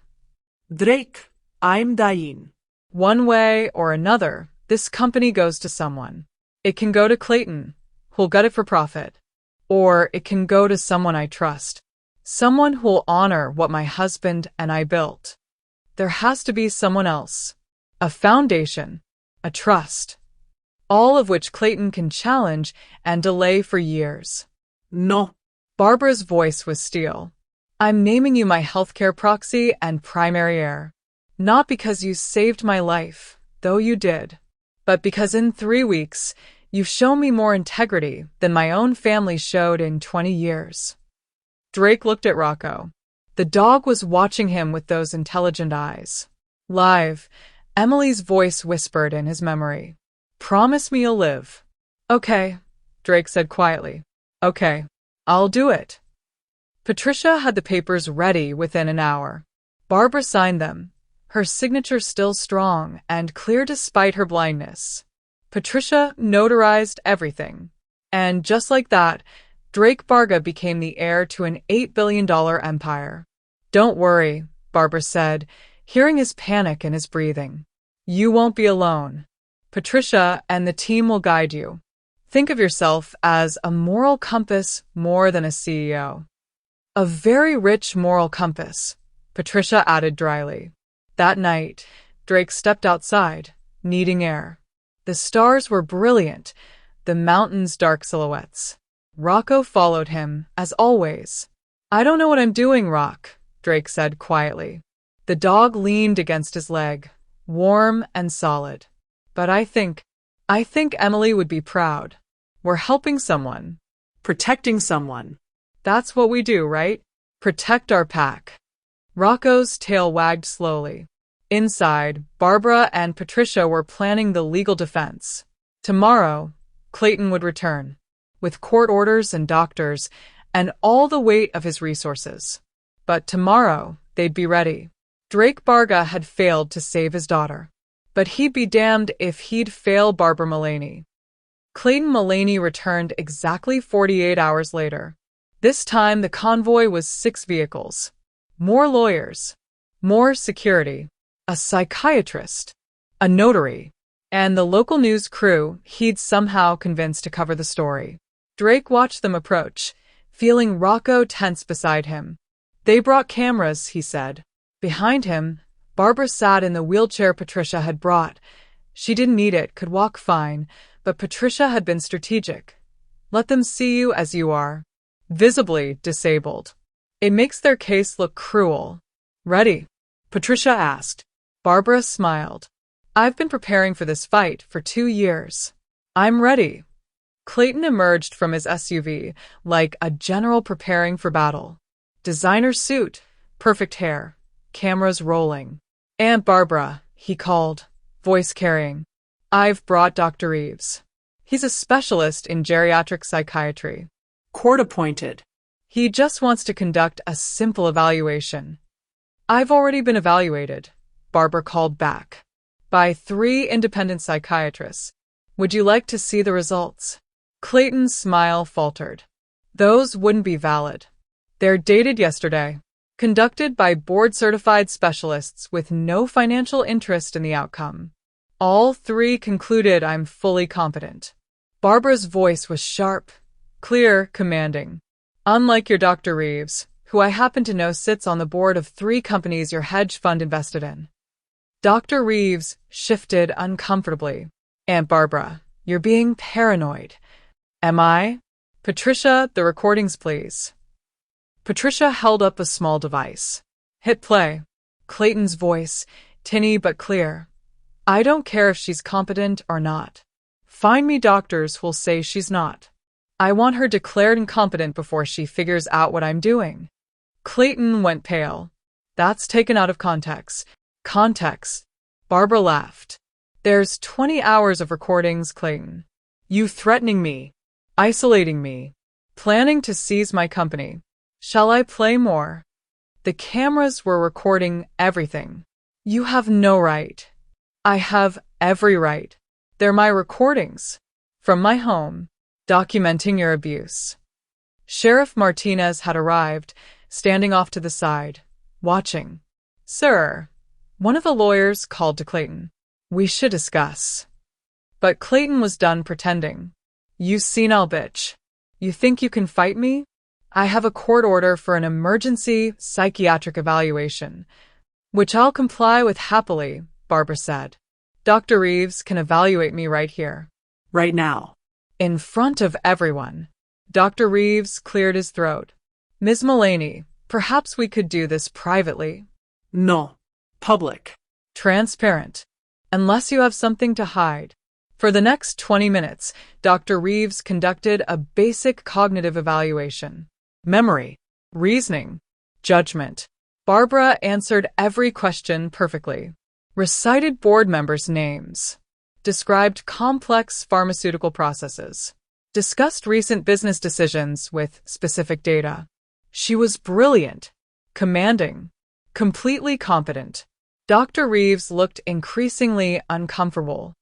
Drake, I'm dying. One way or another, this company goes to someone. It can go to Clayton, who'll gut it for profit. Or it can go to someone I trust. Someone who'll honor what my husband and I built. There has to be someone else. A foundation. A trust. All of which Clayton can challenge and delay for years. No. Barbara's voice was steel. I'm naming you my healthcare proxy and primary heir. Not because you saved my life, though you did, but because in 3 weeks, you've shown me more integrity than my own family showed in 20 years. Drake looked at Rocco. The dog was watching him with those intelligent eyes. Live, Emily's voice whispered in his memory. Promise me you'll live. Okay, Drake said quietly. Okay, I'll do it. Patricia had the papers ready within an hour. Barbara signed them, her signature still strong and clear despite her blindness. Patricia notarized everything. And just like that, Drake Barga became the heir to an $8 billion empire. Don't worry, Barbara said, hearing his panic and his breathing. You won't be alone. Patricia and the team will guide you. Think of yourself as a moral compass more than a CEO. A very rich moral compass, Patricia added dryly. That night, Drake stepped outside, needing air. The stars were brilliant, the mountains dark silhouettes. Rocco followed him, as always. I don't know what I'm doing, Rock, Drake said quietly. The dog leaned against his leg, warm and solid. But I think Emily would be proud. We're helping someone. Protecting someone. That's what we do, right? Protect our pack. Rocco's tail wagged slowly. Inside, Barbara and Patricia were planning the legal defense. Tomorrow, Clayton would return, with court orders and doctors, and all the weight of his resources. But tomorrow, they'd be ready. Drake Barga had failed to save his daughter. But he'd be damned if he'd fail Barbara Mullaney. Clayton Mullaney returned exactly 48 hours later. This time the convoy was 6 vehicles. More lawyers. More security. A psychiatrist. A notary. And the local news crew he'd somehow convinced to cover the story. Drake watched them approach, feeling Rocco tense beside him. They brought cameras, he said. Behind him, Barbara sat in the wheelchair Patricia had brought. She didn't need it, could walk fine, but Patricia had been strategic. Let them see you as you are. Visibly disabled. It makes their case look cruel. Ready? Patricia asked. Barbara smiled. I've been preparing for this fight for 2 years. I'm ready. Clayton emerged from his SUV like a general preparing for battle. Designer suit, perfect hair, cameras rolling. Aunt Barbara, he called, voice carrying. I've brought Dr. Reeves. He's a specialist in geriatric psychiatry. Court appointed. He just wants to conduct a simple evaluation. I've already been evaluated, Barbara called back, by 3 independent psychiatrists. Would you like to see the results? Clayton's smile faltered. Those wouldn't be valid. They're dated yesterday. Conducted by board-certified specialists with no financial interest in the outcome. All 3 concluded I'm fully competent. Barbara's voice was sharp, clear, commanding. Unlike your Dr. Reeves, who I happen to know sits on the board of 3 companies your hedge fund invested in. Dr. Reeves shifted uncomfortably. Aunt Barbara, you're being paranoid. Am I? Patricia, the recordings, please. Patricia held up a small device. Hit play. Clayton's voice, tinny but clear. I don't care if she's competent or not. Find me doctors who'll say she's not. I want her declared incompetent before she figures out what I'm doing. Clayton went pale. That's taken out of context. Context. Barbara laughed. There's 20 hours of recordings, Clayton. You threatening me. Isolating me. Planning to seize my company. Shall I play more? The cameras were recording everything. You have no right. I have every right. They're my recordings. From my home. Documenting your abuse. Sheriff Martinez had arrived, standing off to the side, watching. Sir, one of the lawyers called to Clayton. We should discuss. But Clayton was done pretending. You senile bitch. You think you can fight me? I have a court order for an emergency psychiatric evaluation, which I'll comply with happily, Barbara said. Dr. Reeves can evaluate me right here. Right now. In front of everyone. Dr. Reeves cleared his throat. Ms. Mullaney, perhaps we could do this privately. No. Public. Transparent. Unless you have something to hide. For the next 20 minutes, Dr. Reeves conducted a basic cognitive evaluation. Memory, reasoning, judgment. Barbara answered every question perfectly. Recited board members' names. Described complex pharmaceutical processes. Discussed recent business decisions with specific data. She was brilliant, commanding, completely competent. Dr. Reeves looked increasingly uncomfortable.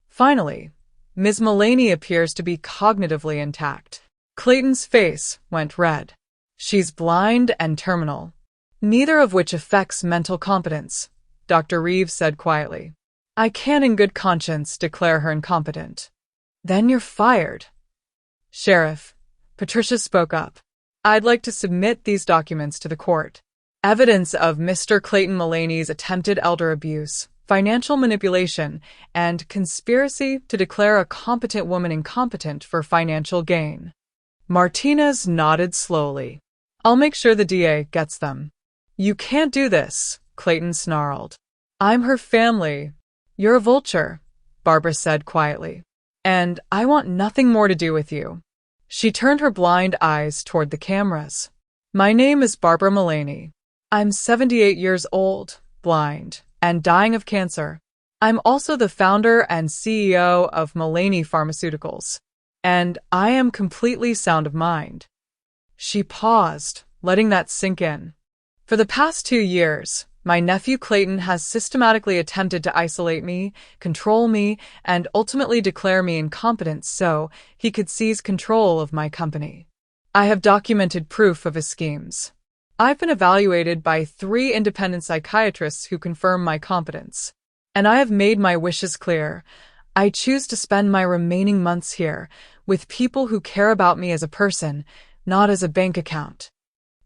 Finally, Ms. Mullaney appears to be cognitively intact. Clayton's face went red. She's blind and terminal, neither of which affects mental competence, Dr. Reeves said quietly. I can in good conscience declare her incompetent. Then you're fired. Sheriff, Patricia spoke up. I'd like to submit these documents to the court. Evidence of Mr. Clayton Mullaney's attempted elder abuse, financial manipulation, and conspiracy to declare a competent woman incompetent for financial gain. Martinez nodded slowly. I'll make sure the DA gets them. You can't do this, Clayton snarled. I'm her family. You're a vulture, Barbara said quietly. And I want nothing more to do with you. She turned her blind eyes toward the cameras. My name is Barbara Mullaney. I'm 78 years old, blind, and dying of cancer. I'm also the founder and CEO of Mullaney Pharmaceuticals. And I am completely sound of mind. She paused, letting that sink in. For the past 2 years, my nephew Clayton has systematically attempted to isolate me, control me, and ultimately declare me incompetent so he could seize control of my company. I have documented proof of his schemes. I've been evaluated by 3 independent psychiatrists who confirm my competence. And I have made my wishes clear. I choose to spend my remaining months here with people who care about me as a person, not as a bank account.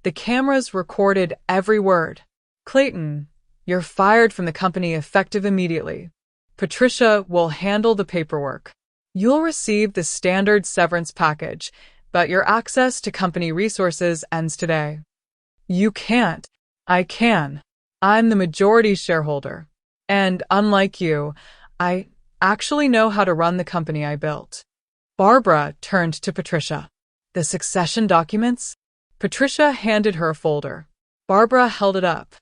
The cameras recorded every word. Clayton, you're fired from the company effective immediately. Patricia will handle the paperwork. You'll receive the standard severance package, but your access to company resources ends today. You can't. I can. I'm the majority shareholder. And unlike you, I actually know how to run the company I built. Barbara turned to Patricia. The succession documents? Patricia handed her a folder. Barbara held it up.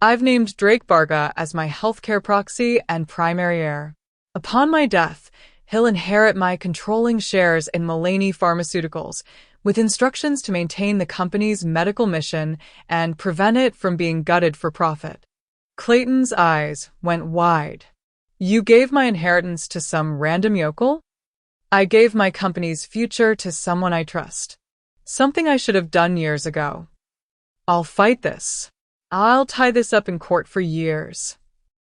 I've named Drake Barga as my healthcare proxy and primary heir. Upon my death, he'll inherit my controlling shares in Mullaney Pharmaceuticals, with instructions to maintain the company's medical mission and prevent it from being gutted for profit. Clayton's eyes went wide. You gave my inheritance to some random yokel? I gave my company's future to someone I trust. Something I should have done years ago. I'll fight this. I'll tie this up in court for years.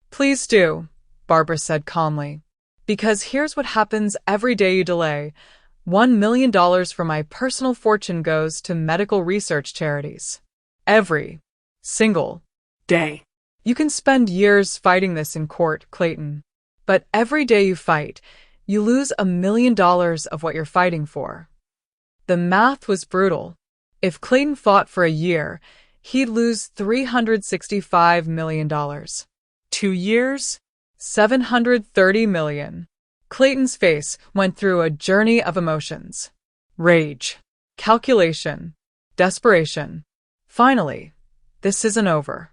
Please do, Barbara said calmly. Because here's what happens every day you delay. $1 million from my personal fortune goes to medical research charities. Every single day. You can spend years fighting this in court, Clayton. But every day you fight, You lose $1 million of what you're fighting for. The math was brutal. If Clayton fought for a year, he'd lose $365 million. 2 years? $730 million. Clayton's face went through a journey of emotions. Rage, calculation, desperation. Finally, this isn't over.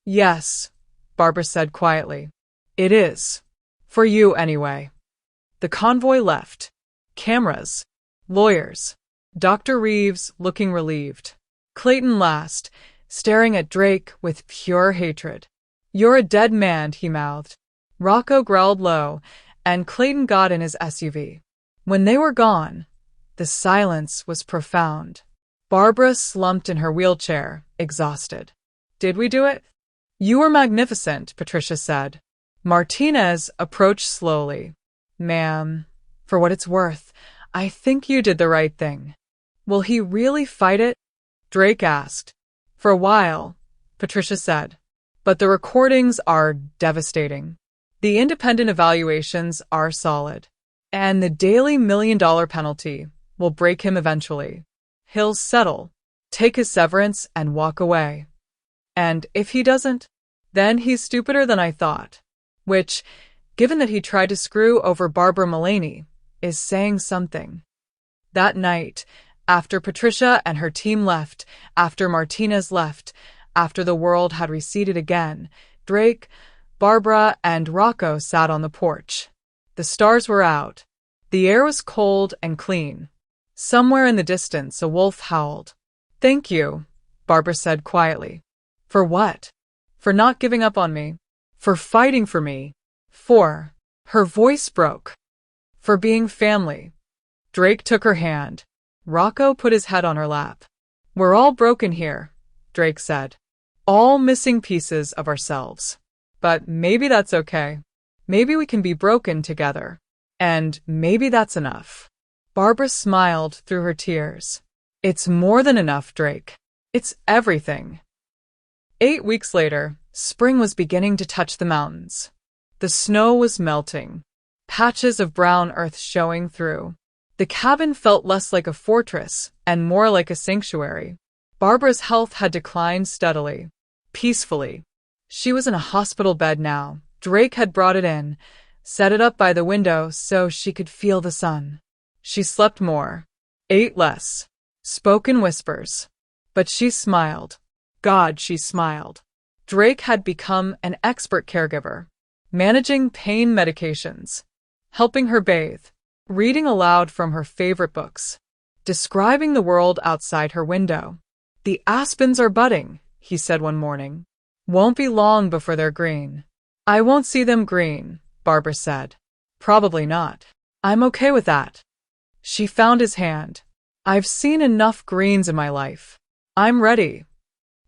Yes, Barbara said quietly. It is. For you, anyway. The convoy left. Cameras, lawyers, Dr. Reeves looking relieved. Clayton last, staring at Drake with pure hatred. You're a dead man, he mouthed. Rocco growled low, and Clayton got in his SUV. When they were gone, the silence was profound. Barbara slumped in her wheelchair, exhausted. Did we do it? You were magnificent, Patricia said. Martinez approached slowly. Ma'am, for what it's worth, I think you did the right thing. Will he really fight it? Drake asked. For a while, Patricia said. But the recordings are devastating. The independent evaluations are solid. And the daily $1 million penalty will break him eventually. He'll settle, take his severance, and walk away. And if he doesn't, then he's stupider than I thought. Which, given that he tried to screw over Barbara Mullaney, is saying something. That night, after Patricia and her team left, after Martinez left, after the world had receded again, Drake, Barbara, and Rocco sat on the porch. The stars were out. The air was cold and clean. Somewhere in the distance, a wolf howled. Thank you, Barbara said quietly. For what? For not giving up on me. For fighting for me. For, her voice broke. For being family. Drake took her hand. Rocco put his head on her lap. We're all broken here, Drake said. All missing pieces of ourselves. But maybe that's okay. Maybe we can be broken together. And maybe that's enough. Barbara smiled through her tears. It's more than enough, Drake. It's everything. 8 weeks later, spring was beginning to touch the mountains. The snow was melting. Patches of brown earth showing through. The cabin felt less like a fortress and more like a sanctuary. Barbara's health had declined steadily, peacefully. She was in a hospital bed now. Drake had brought it in, set it up by the window so she could feel the sun. She slept more, ate less, spoke in whispers. But she smiled. God, she smiled. Drake had become an expert caregiver, managing pain medications, helping her bathe, reading aloud from her favorite books, describing the world outside her window. The aspens are budding, he said one morning. Won't be long before they're green. I won't see them green, Barbara said. Probably not. I'm okay with that. She found his hand. I've seen enough greens in my life. I'm ready.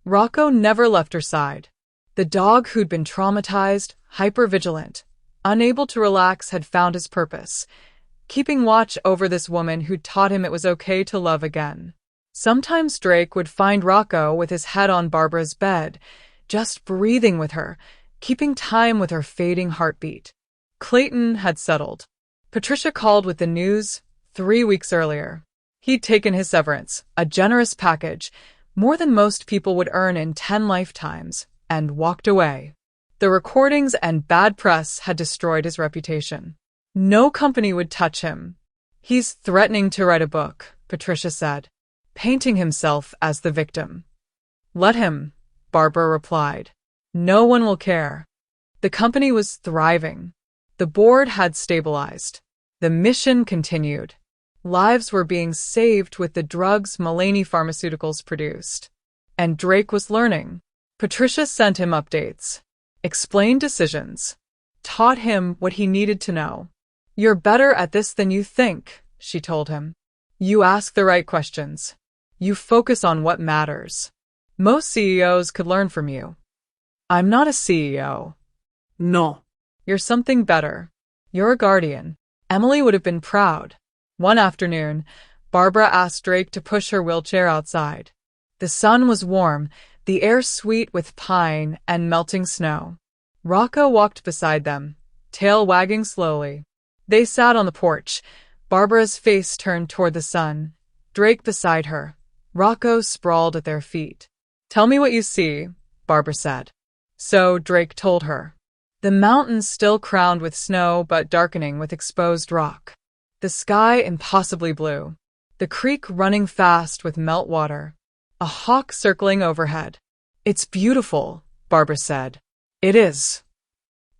Rocco never left her side. The dog who'd been traumatized, hypervigilant, unable to relax had found his purpose, keeping watch over this woman who'd taught him it was okay to love again. Sometimes Drake would find Rocco with his head on Barbara's bed, just breathing with her, keeping time with her fading heartbeat. Clayton had settled. Patricia called with the news 3 weeks earlier. He'd taken his severance, a generous package, more than most people would earn in 10 lifetimes, and walked away. The recordings and bad press had destroyed his reputation. No company would touch him. He's threatening to write a book, Patricia said, painting himself as the victim. Let him, Barbara replied. No one will care. The company was thriving. The board had stabilized. The mission continued. Lives were being saved with the drugs Mullaney Pharmaceuticals produced. And Drake was learning. Patricia sent him updates, explained decisions, taught him what he needed to know. You're better at this than you think, she told him. You ask the right questions. You focus on what matters. Most CEOs could learn from you. I'm not a CEO. No. You're something better. You're a guardian. Emily would have been proud. One afternoon, Barbara asked Drake to push her wheelchair outside. The sun was warm, the air sweet with pine and melting snow. Rocco walked beside them, tail wagging slowly. They sat on the porch, Barbara's face turned toward the sun, Drake beside her, Rocco sprawled at their feet. "Tell me what you see," Barbara said. So Drake told her. The mountains still crowned with snow but darkening with exposed rock. The sky impossibly blue. The creek running fast with meltwater. A hawk circling overhead. "It's beautiful," Barbara said. "It is."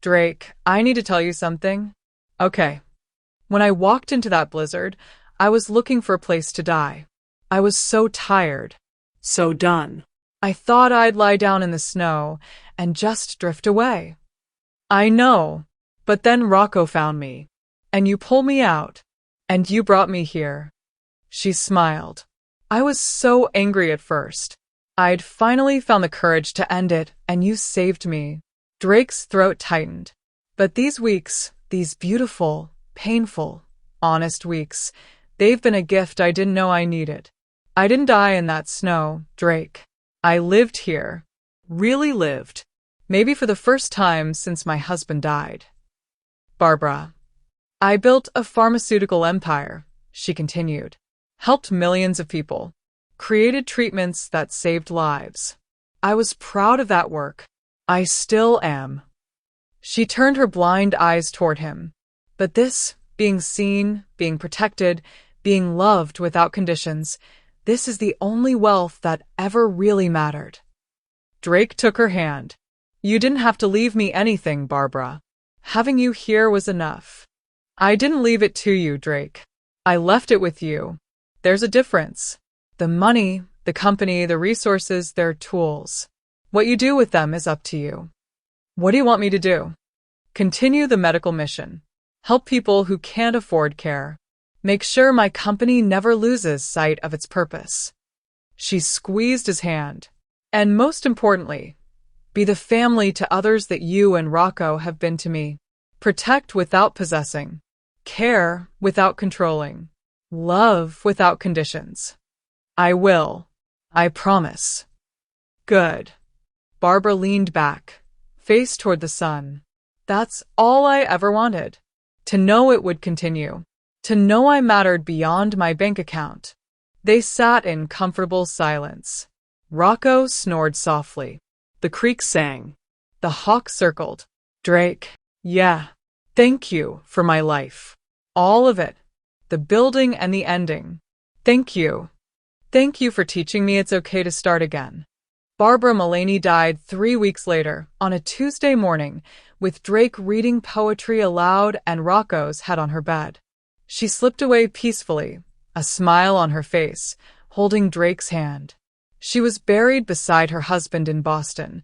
"Drake, I need to tell you something." "Okay." "When I walked into that blizzard, I was looking for a place to die. I was so tired. So done. I thought I'd lie down in the snow and just drift away." "I know, but then Rocco found me. And you pulled me out. And you brought me here." She smiled. "I was so angry at first. I'd finally found the courage to end it, and you saved me." Drake's throat tightened. "But these weeks, these beautiful, painful, honest weeks, they've been a gift I didn't know I needed. I didn't die in that snow, Drake. I lived here. Really lived. Maybe for the first time since my husband died." "Barbara, I built a pharmaceutical empire," she continued. "Helped millions of people. Created treatments that saved lives. I was proud of that work. I still am." She turned her blind eyes toward him. "But this, being seen, being protected, being loved without conditions, this is the only wealth that ever really mattered." Drake took her hand. "You didn't have to leave me anything, Barbara. Having you here was enough." "I didn't leave it to you, Drake. I left it with you. There's a difference. The money, the company, the resources, they're tools. What you do with them is up to you." "What do you want me to do?" "Continue the medical mission. Help people who can't afford care. Make sure my company never loses sight of its purpose." She squeezed his hand. "And most importantly, be the family to others that you and Rocco have been to me. Protect without possessing. Care without controlling. Love without conditions." "I will. I promise." "Good." Barbara leaned back, face toward the sun. "That's all I ever wanted. To know it would continue. To know I mattered beyond my bank account." They sat in comfortable silence. Rocco snored softly. The creek sang. The hawk circled. "Drake, yeah, thank you for my life. All of it. The building and the ending. Thank you. Thank you for teaching me it's okay to start again." Barbara Mullaney died 3 weeks later, on a Tuesday morning, with Drake reading poetry aloud and Rocco's head on her bed. She slipped away peacefully, a smile on her face, holding Drake's hand. She was buried beside her husband in Boston.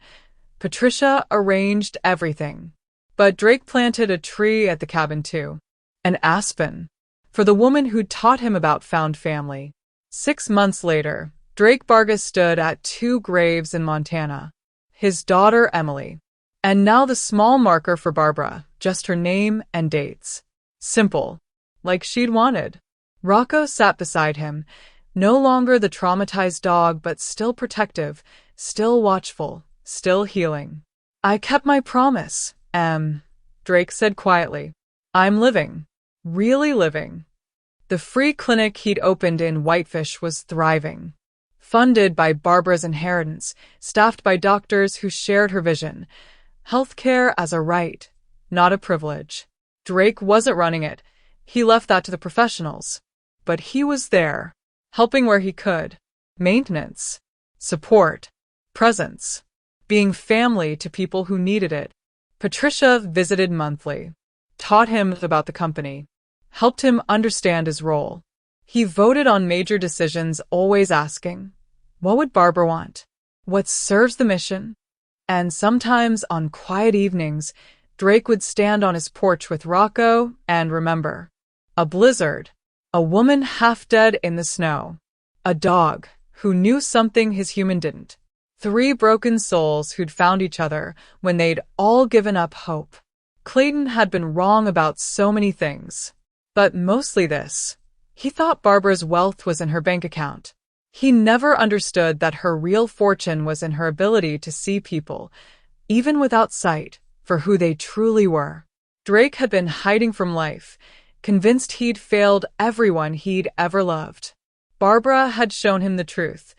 Patricia arranged everything. But Drake planted a tree at the cabin too. An aspen. For the woman who'd taught him about found family. 6 months later, Drake Vargas stood at 2 graves in Montana. His daughter, Emily. And now the small marker for Barbara, just her name and dates. Simple. Like she'd wanted. Rocco sat beside him, no longer the traumatized dog, but still protective, still watchful, still healing. "I kept my promise, Drake said quietly. "I'm living. Really living." The free clinic he'd opened in Whitefish was thriving. Funded by Barbara's inheritance, staffed by doctors who shared her vision. Healthcare as a right, not a privilege. Drake wasn't running it. He left that to the professionals. But he was there, helping where he could. Maintenance, support, presence, being family to people who needed it. Patricia visited monthly, taught him about the company, helped him understand his role. He voted on major decisions, always asking, what would Barbara want? What serves the mission? And sometimes on quiet evenings, Drake would stand on his porch with Rocco and remember. A blizzard, a woman half dead in the snow, a dog who knew something his human didn't. 3 broken souls who'd found each other when they'd all given up hope. Clayton had been wrong about so many things, but mostly this. He thought Barbara's wealth was in her bank account. He never understood that her real fortune was in her ability to see people, even without sight, for who they truly were. Drake had been hiding from life, convinced he'd failed everyone he'd ever loved. Barbara had shown him the truth.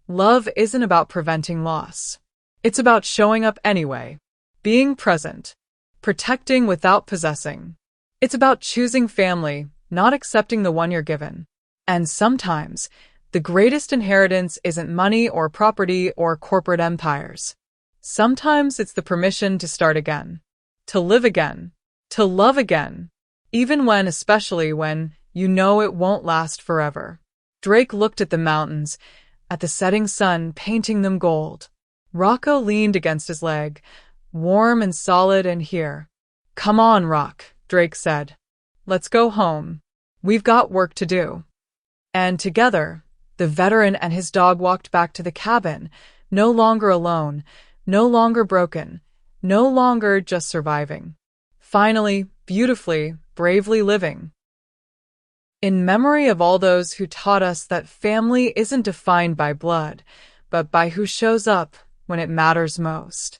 Love isn't about preventing loss. It's about showing up anyway, being present, protecting without possessing. It's about choosing family, not accepting the one you're given. And sometimes, the greatest inheritance isn't money or property or corporate empires. Sometimes it's the permission to start again, to live again, to love again, especially when you know it won't last forever. Drake looked at the mountains, at the setting sun painting them gold. Rocco leaned against his leg, warm and solid and here. Come on, Rock, Drake said. Let's go home. We've got work to do. And together, the veteran and his dog walked back to the cabin, no longer alone, no longer broken, no longer just surviving. Finally, beautifully, bravely living. In memory of all those who taught us that family isn't defined by blood, but by who shows up when it matters most.